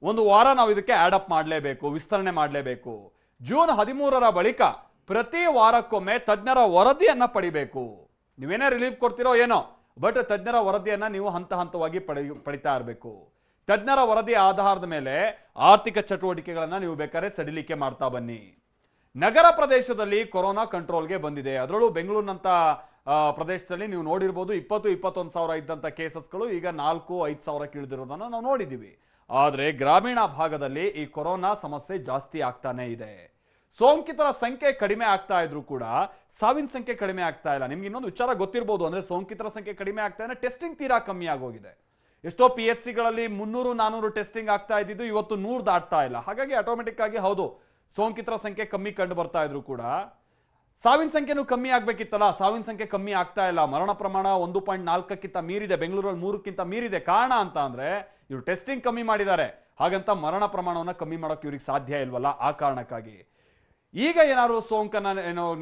ಒಂದು ವಾರ ನಾವು ಇದಕ್ಕೆ ಆಡ್ ಅಪ್ ಮಾಡಲೇಬೇಕು, ವಿಸ್ತರಣೆ ಮಾಡಲೇಬೇಕು. ಜೂನ್ 13ರ ಬಳಿಕ ಪ್ರತಿ ವಾರಕ್ಕೊಮ್ಮೆ ತಜ್ಞರ ವರದಿಯನ್ನ ಪಡಿಬೇಕು. ನೀವೇನೇ ರಿಲೀಫ್ ಕೊಡ್ತಿರೋ ಏನೋ, ಬಟ್ ತಜ್ಞರ ವರದಿಯನ್ನ ನೀವು ಹಂತ ಹಂತವಾಗಿ ಪಡಿತಾ ಇರಬೇಕು. ತಜ್ಞರ ವರದಿ ಆಧಾರದ ಮೇಲೆ ಆರ್ಥಿಕ ಚಟುವಟಿಕೆಗಳನ್ನ ನೀವು ಬೇಕಾದ್ರೆ ಸಡಿಲಿಕೆ ಮಾಡ್ತಾ ಬನ್ನಿ. ನಗರ ಪ್ರದೇಶದಲ್ಲಿ ಕೊರೋನಾ ಕಂಟ್ರೋಲ್ಗೆ ಬಂದಿದೆ. ಅದರಲ್ಲೂ ಬೆಂಗಳೂರಿನಂತ ಪ್ರದೇಶದಲ್ಲಿ ನೀವು ನೋಡಿರ್ಬೋದು 20-21 ಸಾವಿರ ಇದ್ದಂಥ ಕೇಸಸ್ಗಳು ಈಗ 4-5 ಸಾವಿರಕ್ಕೆ ಇಳಿದಿರೋದನ್ನು ನಾವು ನೋಡಿದ್ದೀವಿ. ಆದರೆ ಗ್ರಾಮೀಣ ಭಾಗದಲ್ಲಿ ಈ ಕೊರೋನಾ ಸಮಸ್ಯೆ ಜಾಸ್ತಿ ಆಗ್ತಾನೆ ಇದೆ. ಸೋಂಕಿತರ ಸಂಖ್ಯೆ ಕಡಿಮೆ ಆಗ್ತಾ ಇದ್ರು ಕೂಡ ಸಾವಿನ ಸಂಖ್ಯೆ ಕಡಿಮೆ ಆಗ್ತಾ ಇಲ್ಲ. ನಿಮ್ಗೆ ಇನ್ನೊಂದು ವಿಚಾರ ಗೊತ್ತಿರ್ಬೋದು, ಅಂದ್ರೆ ಸೋಂಕಿತರ ಸಂಖ್ಯೆ ಕಡಿಮೆ ಆಗ್ತಾ ಇದೆ, ಟೆಸ್ಟಿಂಗ್ ತೀರಾ ಕಮ್ಮಿ ಆಗೋಗಿದೆ. ಎಷ್ಟೋ PHCಗಳಲ್ಲಿ 300-400 ಟೆಸ್ಟಿಂಗ್ ಆಗ್ತಾ ಇದ್ದಿದ್ದು ಇವತ್ತು 100 ದಾಟ್ತಾ ಇಲ್ಲ. ಹಾಗಾಗಿ ಆಟೋಮೆಟಿಕ್ ಆಗಿ ಹೌದು, ಸೋಂಕಿತರ ಸಂಖ್ಯೆ ಕಮ್ಮಿ ಕಂಡು ಬರ್ತಾ ಇದ್ರು ಕೂಡ ಸಾವಿನ ಸಂಖ್ಯೆನೂ ಕಮ್ಮಿ ಆಗ್ಬೇಕಿತ್ತಲ್ಲ, ಸಾವಿನ ಸಂಖ್ಯೆ ಕಮ್ಮಿ ಆಗ್ತಾ ಇಲ್ಲ. ಮರಣ ಪ್ರಮಾಣ 1.4ಕ್ಕಿಂತ ಮೀರಿದೆ, ಬೆಂಗಳೂರಲ್ಲಿ 3ಕ್ಕಿಂತ ಮೀರಿದೆ. ಕಾರಣ ಅಂತ ಅಂದ್ರೆ ಇವ್ರು ಟೆಸ್ಟಿಂಗ್ ಕಮ್ಮಿ ಮಾಡಿದ್ದಾರೆ. ಹಾಗಂತ ಮರಣ ಪ್ರಮಾಣವನ್ನ ಕಮ್ಮಿ ಮಾಡೋಕೆ ಇವ್ರಿಗೆ ಸಾಧ್ಯ ಇಲ್ವಲ್ಲ, ಆ ಕಾರಣಕ್ಕಾಗಿ ಈಗ ಏನಾದ್ರು ಸೋಂಕನ್ನ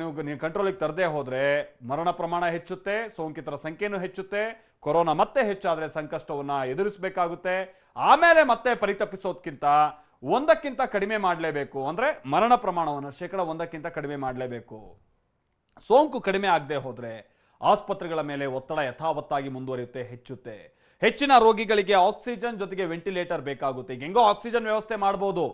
ನೀವು ಕಂಟ್ರೋಲಿಗೆ ತರದೇ ಹೋದ್ರೆ ಮರಣ ಪ್ರಮಾಣ ಹೆಚ್ಚುತ್ತೆ, ಸೋಂಕಿತರ ಸಂಖ್ಯೆನೂ ಹೆಚ್ಚುತ್ತೆ, ಕೊರೋನಾ ಮತ್ತೆ ಹೆಚ್ಚಾದ್ರೆ ಸಂಕಷ್ಟವನ್ನ ಎದುರಿಸಬೇಕಾಗುತ್ತೆ. ಆಮೇಲೆ ಮತ್ತೆ ಪರಿತಪ್ಪಿಸೋದ್ಕಿಂತ 1ಕ್ಕಿಂತ ಕಡಿಮೆ ಮಾಡಲೇಬೇಕು. ಅಂದ್ರೆ ಮರಣ ಪ್ರಮಾಣವನ್ನು 1% ಕಡಿಮೆ ಮಾಡಲೇಬೇಕು. ಸೋಂಕು ಕಡಿಮೆ ಆಗದೆ ಹೋದ್ರೆ ಆಸ್ಪತ್ರೆಗಳ ಮೇಲೆ ಒತ್ತಡ ಯಥಾವತ್ತಾಗಿ ಮುಂದುವರಿಯುತ್ತೆ, ಹೆಚ್ಚುತ್ತೆ. ಹೆಚ್ಚಿನ ರೋಗಿಗಳಿಗೆ ಆಕ್ಸಿಜನ್ ಜೊತೆಗೆ ವೆಂಟಿಲೇಟರ್ ಬೇಕಾಗುತ್ತೆ. ಈಗ ಹೆಂಗೋ ಆಕ್ಸಿಜನ್ ವ್ಯವಸ್ಥೆ ಮಾಡಬಹುದು,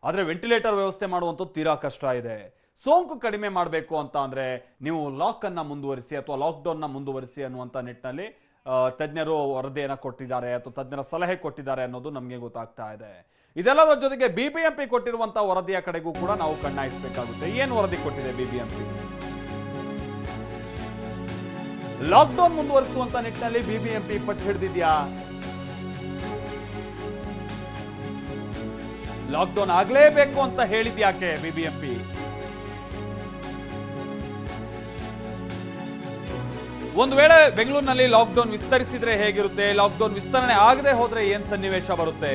ಆದರೆ ವೆಂಟಿಲೇಟರ್ ವ್ಯವಸ್ಥೆ ಮಾಡುವಂಥದ್ದು ತೀರಾ ಕಷ್ಟ ಇದೆ. ಸೋಂಕು ಕಡಿಮೆ ಮಾಡಬೇಕು ಅಂತ ಅಂದ್ರೆ ನೀವು ಲಾಕ್ ಅನ್ನ ಮುಂದುವರಿಸಿ ಅಥವಾ ಲಾಕ್ಡೌನ್ನ ಮುಂದುವರಿಸಿ ಅನ್ನುವಂಥ ನಿಟ್ಟಿನಲ್ಲಿ ತಜ್ಞರು ವರದಿಯನ್ನು ಕೊಟ್ಟಿದ್ದಾರೆ ಅಥವಾ ತಜ್ಞರ ಸಲಹೆ ಕೊಟ್ಟಿದ್ದಾರೆ ಅನ್ನೋದು ನಮಗೆ ಗೊತ್ತಾಗ್ತಾ ಇದೆ. ಇದೆಲ್ಲದರ ಜೊತೆಗೆ BBMP ಕೊಟ್ಟಿರುವಂತಹ ವರದಿಯ ಕಡೆಗೂ ಕೂಡ ನಾವು ಕಣ್ಣಾಯಿಸಬೇಕಾಗುತ್ತೆ. ಏನು ವರದಿ ಕೊಟ್ಟಿದೆ BBMP? ಲಾಕ್ಡೌನ್ ಮುಂದುವರಿಸುವಂತ ನಿಟ್ಟಿನಲ್ಲಿ BBMP ಪಟ್ಟು ಹಿಡಿದಿದ್ಯಾ? ಲಾಕ್ಡೌನ್ ಆಗ್ಲೇಬೇಕು ಅಂತ ಹೇಳಿದ್ಯಾಕೆ BBMP? ಒಂದು ವೇಳೆ ಬೆಂಗಳೂರಿನಲ್ಲಿ ಲಾಕ್ಡೌನ್ ವಿಸ್ತರಿಸಿದ್ರೆ ಹೇಗಿರುತ್ತೆ, ಲಾಕ್ಡೌನ್ ವಿಸ್ತರಣೆ ಆಗದೆ ಹೋದ್ರೆ ಏನ್ ಸನ್ನಿವೇಶ ಬರುತ್ತೆ?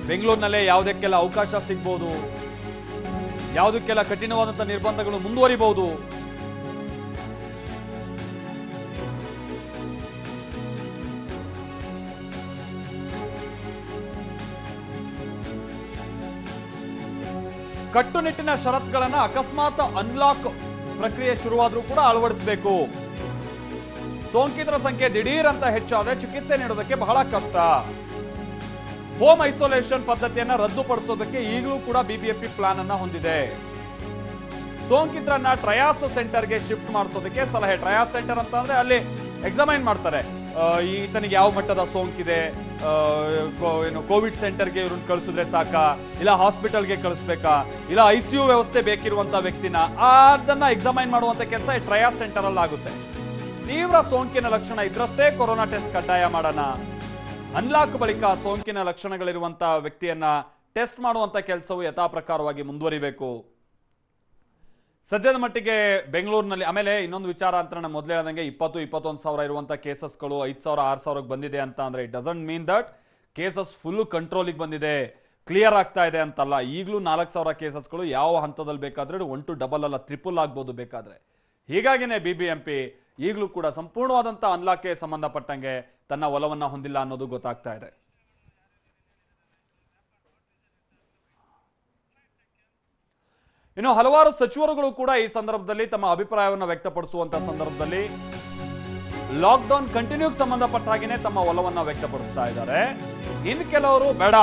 ಬೆಂಗಳೂರಿನಲ್ಲೇ ಯಾವುದಕ್ಕೆಲ್ಲ ಅವಕಾಶ ಸಿಗ್ಬೋದು, ಯಾವುದಕ್ಕೆಲ್ಲ ಕಠಿಣವಾದಂತಹ ನಿರ್ಬಂಧಗಳು ಮುಂದುವರಿಬಹುದು. ಕಟ್ಟುನಿಟ್ಟಿನ ಷರತ್ತುಗಳನ್ನ ಅಕಸ್ಮಾತ್ ಅನ್ಲಾಕ್ ಪ್ರಕ್ರಿಯೆ ಶುರುವಾದ್ರೂ ಕೂಡ ಅಳವಡಿಸಬೇಕು. ಸೋಂಕಿತರ ಸಂಖ್ಯೆ ದಿಢೀರ್ ಅಂತ ಹೆಚ್ಚಾದ್ರೆ ಚಿಕಿತ್ಸೆ ನೀಡೋದಕ್ಕೆ ಬಹಳ ಕಷ್ಟ. ಹೋಮ್ ಐಸೋಲೇಷನ್ ಪದ್ಧತಿಯನ್ನ ರದ್ದುಪಡಿಸೋದಕ್ಕೆ ಈಗಲೂ ಕೂಡ BBMP ಪ್ಲಾನ್ ಅನ್ನ ಹೊಂದಿದೆ. ಸೋಂಕಿತರನ್ನ ಟ್ರಯಾಸ್ ಸೆಂಟರ್ಗೆ ಶಿಫ್ಟ್ ಮಾಡಿಸೋದಕ್ಕೆ ಸಲಹೆ. ಟ್ರಯಾಸ್ ಸೆಂಟರ್ ಅಂತ ಅಂದ್ರೆ ಅಲ್ಲಿ ಎಕ್ಸಾಮೈನ್ ಮಾಡ್ತಾರೆ, ಈತನಿಗೆ ಯಾವ ಮಟ್ಟದ ಸೋಂಕಿದೆ, ಕೋವಿಡ್ ಸೆಂಟರ್ಗೆ ಇವ್ರನ್ನ ಕಳಿಸಿದ್ರೆ ಸಾಕಾ, ಇಲ್ಲ ಹಾಸ್ಪಿಟಲ್ಗೆ ಕಳಿಸ್ಬೇಕಾ, ಇಲ್ಲ ICU ವ್ಯವಸ್ಥೆ ಬೇಕಿರುವಂತ ವ್ಯಕ್ತಿನ, ಅದನ್ನ ಎಕ್ಸಾಮೈನ್ ಮಾಡುವಂತ ಕೆಲಸ ಟ್ರಯಾಸ್ ಸೆಂಟರ್ ಅಲ್ಲಿ ಆಗುತ್ತೆ. ತೀವ್ರ ಸೋಂಕಿನ ಲಕ್ಷಣ ಇದ್ರಷ್ಟೇ ಕೊರೋನಾ ಟೆಸ್ಟ್ ಕಡ್ಡಾಯ ಮಾಡೋಣ. ಅನ್ಲಾಕ್ ಬಳಿಕ ಸೋಂಕಿನ ಲಕ್ಷಣಗಳಿರುವಂತ ವ್ಯಕ್ತಿಯನ್ನ ಟೆಸ್ಟ್ ಮಾಡುವಂತ ಕೆಲಸವು ಯಥಾ ಪ್ರಕಾರವಾಗಿ ಮುಂದುವರಿಬೇಕು. ಸದ್ಯದ ಮಟ್ಟಿಗೆ ಬೆಂಗಳೂರಿನಲ್ಲಿ ಆಮೇಲೆ ಇನ್ನೊಂದು ವಿಚಾರ ಅಂತ ನಾನು ಮೊದಲೇ ಹೇಳಿದಂಗೆ 20-21 ಸಾವಿರ ಇರುವಂತ ಕೇಸಸ್ಗಳು 5,000-6,000ಕ್ಕೆ ಬಂದಿದೆ ಅಂತ ಅಂದ್ರೆ it doesn't mean that cases full ಕಂಟ್ರೋಲಿಗೆ ಬಂದಿದೆ, ಕ್ಲಿಯರ್ ಆಗ್ತಾ ಇದೆ ಅಂತಲ್ಲ. ಈಗಲೂ 4,000 ಕೇಸಸ್ಗಳು ಯಾವ ಹಂತದಲ್ಲಿ ಬೇಕಾದ್ರೆ 1 to 2 ಅಲ್ಲ 3 ಆಗ್ಬೋದು ಬೇಕಾದ್ರೆ. ಹೀಗಾಗಿನೇ BBMP ಈಗಲೂ ಕೂಡ ಸಂಪೂರ್ಣವಾದಂಥ ಅನ್ಲಾಕ್ಗೆ ಸಂಬಂಧಪಟ್ಟಂಗೆ ತನ್ನ ಒಲವನ್ನ ಹೊಂದಿಲ್ಲ ಅನ್ನೋದು ಗೊತ್ತಾಗ್ತಾ ಇದೆ. ಇನ್ನು ಹಲವಾರು ಸಚಿವರುಗಳು ಕೂಡ ಈ ಸಂದರ್ಭದಲ್ಲಿ ತಮ್ಮ ಅಭಿಪ್ರಾಯವನ್ನು ವ್ಯಕ್ತಪಡಿಸುವಂತ ಸಂದರ್ಭದಲ್ಲಿ ಲಾಕ್ಡೌನ್ ಕಂಟಿನ್ಯೂಗೆ ಸಂಬಂಧಪಟ್ಟ ಹಾಗೆಯೇ ತಮ್ಮ ಒಲವನ್ನ ವ್ಯಕ್ತಪಡಿಸ್ತಾ ಇದ್ದಾರೆ. ಇನ್ನು ಕೆಲವರು ಬೇಡ,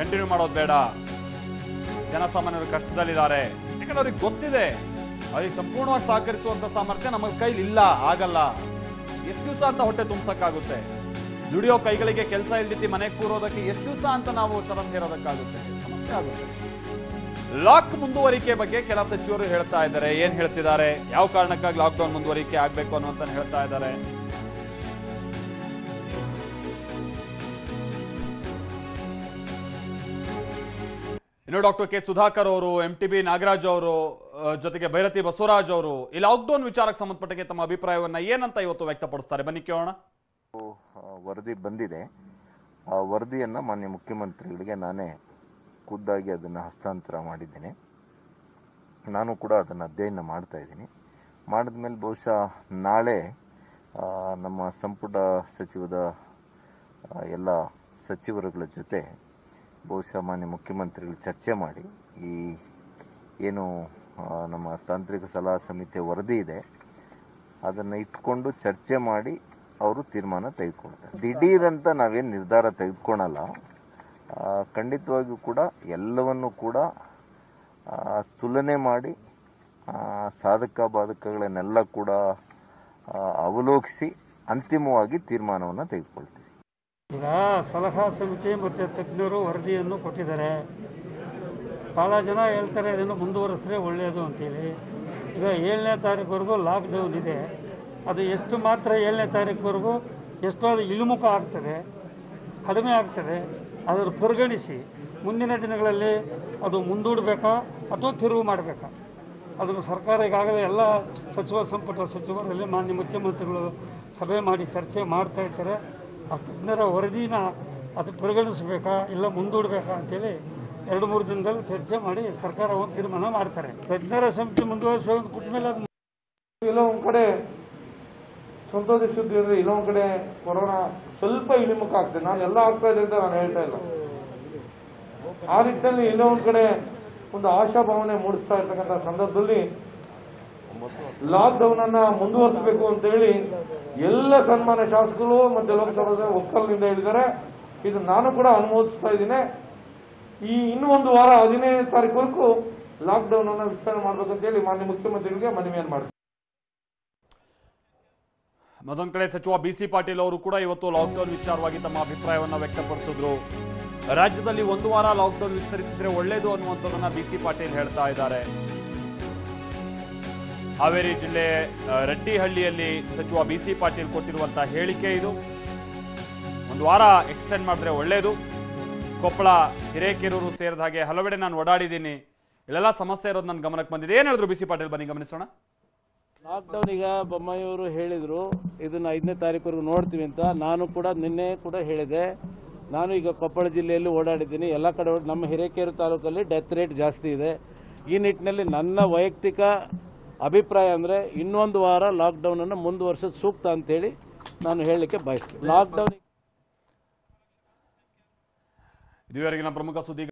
ಕಂಟಿನ್ಯೂ ಮಾಡೋದು ಬೇಡ, ಜನಸಾಮಾನ್ಯರು ಕಷ್ಟದಲ್ಲಿದ್ದಾರೆ, ಯಾಕಂದ್ರೆ ಅವ್ರಿಗೆ ಗೊತ್ತಿದೆ ಅದಕ್ಕೆ ಸಂಪೂರ್ಣವಾಗಿ ಸಹಕರಿಸುವಂತ ಸಾಮರ್ಥ್ಯ ನಮ್ಮ ಕೈಲಿ ಇಲ್ಲ, ಆಗಲ್ಲ. ಎಷ್ಟು ದಿವಸ ಅಂತ ಹೊಟ್ಟೆ ತುಂಬಿಸಕ್ಕಾಗುತ್ತೆ? ದುಡಿಯೋ ಕೈಗಳಿಗೆ ಕೆಲಸ ಇಲ್ದಿತಿ ಮನೆಗೆ ಕೂರೋದಕ್ಕೆ ಎಷ್ಟು ದಿವಸ ಅಂತ ನಾವು ಷರತ್ತು ಹೇರೋದಕ್ಕಾಗುತ್ತೆ? ಸಮಸ್ಯೆ ಆಗುತ್ತೆ. ಲಾಕ್ ಮುಂದುವರಿಕೆ ಬಗ್ಗೆ ಕೆಲ ಸಚಿವರು ಹೇಳ್ತಾ ಇದ್ದಾರೆ. ಏನ್ ಹೇಳ್ತಿದ್ದಾರೆ, ಯಾವ ಕಾರಣಕ್ಕಾಗಿ ಲಾಕ್ಡೌನ್ ಮುಂದುವರಿಕೆ ಆಗ್ಬೇಕು ಅನ್ನುವಂತ ಹೇಳ್ತಾ ಇದ್ದಾರೆ. ಇನ್ನು ಡಾಕ್ಟರ್ ಕೆ ಸುಧಾಕರ್ ಅವರು, MTB ನಾಗರಾಜ್ ಅವರು, ಜೊತೆಗೆ ಭೈರತಿ ಬಸವರಾಜ್ ಅವರು ಈ ಲಾಕ್ಡೌನ್ ವಿಚಾರಕ್ಕೆ ಸಂಬಂಧಪಟ್ಟಂಗೆ ತಮ್ಮ ಅಭಿಪ್ರಾಯವನ್ನ ಏನಂತ ಇವತ್ತು ವ್ಯಕ್ತಪಡಿಸ್ತಾರೆ, ಬನ್ನಿ ಕೇಳೋಣ. ವರದಿ ಬಂದಿದೆ. ಆ ವರದಿಯನ್ನ ಮಾನ್ಯ ಮುಖ್ಯಮಂತ್ರಿಗಳಿಗೆ ನಾನೇ ಖುದ್ದಾಗಿ ಅದನ್ನು ಹಸ್ತಾಂತರ ಮಾಡಿದ್ದೇನೆ. ನಾನು ಕೂಡ ಅದನ್ನು ಅಧ್ಯಯನ ಮಾಡ್ತಾ ಇದ್ದೀನಿ. ಮಾಡಿದ್ಮೇಲೆ ಬಹುಶಃ ನಾಳೆ ನಮ್ಮ ಸಂಪುಟ ಸಚಿವದ ಎಲ್ಲ ಸಚಿವರುಗಳ ಜೊತೆ ಬಹುಶಃ ಮಾನ್ಯ ಮುಖ್ಯಮಂತ್ರಿಗಳು ಚರ್ಚೆ ಮಾಡಿ ಈ ಏನು ನಮ್ಮ ತಾಂತ್ರಿಕ ಸಲಹಾ ಸಮಿತಿಯ ವರದಿ ಇದೆ ಅದನ್ನು ಇಟ್ಕೊಂಡು ಚರ್ಚೆ ಮಾಡಿ ಅವರು ತೀರ್ಮಾನ ತೆಗೆದುಕೊಳ್ತಾರೆ. ದಿಢೀರಂತ ನಾವೇನು ನಿರ್ಧಾರ ತೆಗೆದುಕೊಳ್ಳಲ್ಲ. ಖಂಡಿತವಾಗಿಯೂ ಕೂಡ ಎಲ್ಲವನ್ನು ಕೂಡ ತುಲನೆ ಮಾಡಿ ಸಾಧಕ ಬಾಧಕಗಳನ್ನೆಲ್ಲ ಕೂಡ ಅವಲೋಕಿಸಿ ಅಂತಿಮವಾಗಿ ತೀರ್ಮಾನವನ್ನು ತೆಗೆದುಕೊಳ್ತೀವಿ. ಈಗ ಸಲಹಾ ಸಮಿತಿ ಮತ್ತು ತಜ್ಞರು ವರದಿಯನ್ನು ಕೊಟ್ಟಿದ್ದಾರೆ. ಭಾಳ ಜನ ಹೇಳ್ತಾರೆ ಇದನ್ನು ಮುಂದುವರಿಸಿದ್ರೆ ಒಳ್ಳೆಯದು ಅಂತೇಳಿ. ಈಗ 7ನೇ ತಾರೀಕುವರೆಗೂ ಲಾಕ್ಡೌನ್ ಇದೆ. ಅದು ಎಷ್ಟು ಮಾತ್ರ 7ನೇ ತಾರೀಕುವರೆಗೂ ಎಷ್ಟು ಅದು ಇಳಿಮುಖ ಆಗ್ತದೆ, ಕಡಿಮೆ ಆಗ್ತದೆ, ಅದನ್ನು ಪರಿಗಣಿಸಿ ಮುಂದಿನ ದಿನಗಳಲ್ಲಿ ಅದು ಮುಂದೂಡಬೇಕಾ ಅಥವಾ ತಿರುವು ಮಾಡಬೇಕಾ ಅದನ್ನು ಸರ್ಕಾರ ಈಗಾಗಲೇ ಎಲ್ಲ ಸಚಿವ ಸಂಪುಟ ಸಚಿವರಲ್ಲಿ ಮಾನ್ಯ ಮುಖ್ಯಮಂತ್ರಿಗಳು ಸಭೆ ಮಾಡಿ ಚರ್ಚೆ ಮಾಡ್ತಾ ಇರ್ತಾರೆ. ಆ ತಜ್ಞರ ವರದಿನ ಅದು ಪರಿಗಣಿಸಬೇಕಾ ಇಲ್ಲ ಮುಂದೂಡಬೇಕಾ ಅಂತೇಳಿ 2-3 ದಿನದಲ್ಲಿ ಚರ್ಚೆ ಮಾಡಿ ಸರ್ಕಾರ ಒಂದು ತೀರ್ಮಾನ ಮಾಡ್ತಾರೆ. ತಜ್ಞರ ಸಮಿತಿ ಮುಂದುವರಿಸುವ ಕುಟ್ಟ ಮೇಲೆ ಅದು ಎಲ್ಲೋ ಒಂದು ಕಡೆ ಸಂತೋಷ ಸುದ್ದಿ ಅಂದರೆ ಇನ್ನೊಂದು ಕಡೆ ಕೊರೋನಾ ಸ್ವಲ್ಪ ಇಳಿಮುಖ ಆಗ್ತದೆ. ನಾನು ಎಲ್ಲ ಆಗ್ತಾ ಇದೆ ಅಂತ ನಾನು ಹೇಳ್ತಾ ಇಲ್ಲ. ಆ ನಿಟ್ಟಿನಲ್ಲಿ ಎಲ್ಲೋ ಒಂದು ಕಡೆ ಒಂದು ಆಶಾಭಾವನೆ ಮೂಡಿಸ್ತಾ ಇರ್ತಕ್ಕಂಥ ಸಂದರ್ಭದಲ್ಲಿ ಲಾಕ್ಡೌನ್ ಅನ್ನ ಮುಂದುವರಿಸಬೇಕು ಅಂತ ಹೇಳಿ ಎಲ್ಲ ಸನ್ಮಾನ್ಯ ಶಾಸಕರು ಮತ್ತೆ ಲೋಕಸಭಾ ಒಕ್ಕಲಿನಿಂದ ಹೇಳಿದ್ದಾರೆ. ಇದು ನಾನು ಕೂಡ ಅನುಮೋದಿಸ್ತಾ ಇದ್ದೀನಿ. ಈ ಇನ್ನೂ ಒಂದು ವಾರ 15ನೇ ತಾರೀಕುವರೆಗೂ ಲಾಕ್ಡೌನ್ ಅನ್ನ ವಿಸ್ತರಣೆ ಮಾಡಬೇಕಂತ ಹೇಳಿ ಮಾನ್ಯ ಮುಖ್ಯಮಂತ್ರಿಗಳಿಗೆ ಮನವಿಯನ್ನು ಮಾಡ್ತಾರೆ. ಮತ್ತೊಂದು ಕಡೆ ಸಚಿವ BC ಪಾಟೀಲ್ ಅವರು ಕೂಡ ಇವತ್ತು ಲಾಕ್ಡೌನ್ ವಿಚಾರವಾಗಿ ತಮ್ಮ ಅಭಿಪ್ರಾಯವನ್ನು ವ್ಯಕ್ತಪಡಿಸಿದ್ರು. ರಾಜ್ಯದಲ್ಲಿ 1 ವಾರ ಲಾಕ್ಡೌನ್ ವಿಸ್ತರಿಸಿದ್ರೆ ಒಳ್ಳೆಯದು ಅನ್ನುವಂಥದ್ದನ್ನ BC ಪಾಟೀಲ್ ಹೇಳ್ತಾ ಇದ್ದಾರೆ. ಹಾವೇರಿ ಜಿಲ್ಲೆ ರಡ್ಡಿಹಳ್ಳಿಯಲ್ಲಿ ಸಚಿವ BC ಪಾಟೀಲ್ ಕೊಟ್ಟಿರುವಂತಹ ಹೇಳಿಕೆ ಇದು. 1 ವಾರ ಎಕ್ಸ್ಟೆಂಡ್ ಮಾಡಿದ್ರೆ ಒಳ್ಳೆಯದು. ಕೊಪ್ಪಳ, ಹಿರೇಕೆರೂರು ಸೇರಿದ ಹಾಗೆ ಹಲವೆಡೆ ನಾನು ಓಡಾಡಿದ್ದೀನಿ, ಇಲ್ಲೆಲ್ಲ ಸಮಸ್ಯೆ ಇರೋದು ನನ್ನ ಗಮನಕ್ಕೆ ಬಂದಿದೆ. ಏನು ಹೇಳಿದ್ರು BC ಪಾಟೀಲ್, ಬನ್ನಿ ಗಮನಿಸೋಣ. ಲಾಕ್ಡೌನ್ ಈಗ ಬೊಮ್ಮಾಯಿಯವರು ಹೇಳಿದರು ಇದನ್ನು 5ನೇ ತಾರೀಕುವರೆಗೂ ನೋಡ್ತೀವಿ ಅಂತ. ನಾನು ಕೂಡ ನಿನ್ನೆ ಕೂಡ ಹೇಳಿದೆ. ನಾನು ಈಗ ಕೊಪ್ಪಳ ಜಿಲ್ಲೆಯಲ್ಲಿ ಓಡಾಡಿದ್ದೀನಿ, ಎಲ್ಲ ಕಡೆ ನಮ್ಮ ಹಿರೇಕೆರೂರು ತಾಲೂಕಲ್ಲಿ ಡೆತ್ ರೇಟ್ ಜಾಸ್ತಿ ಇದೆ. ಈ ನಿಟ್ಟಿನಲ್ಲಿ ನನ್ನ ವೈಯಕ್ತಿಕ ಅಭಿಪ್ರಾಯ ಅಂದರೆ ಇನ್ನೊಂದು ವಾರ ಲಾಕ್ಡೌನನ್ನು ಮುಂದುವರಿಸೋದು ಸೂಕ್ತ ಅಂತೇಳಿ ನಾನು ಹೇಳಲಿಕ್ಕೆ ಬಯಸ್ತೀನಿ. ಲಾಕ್ಡೌನ್ ಇದುವರೆಗಿನ ಪ್ರಮುಖ ಸುದ್ದಿ.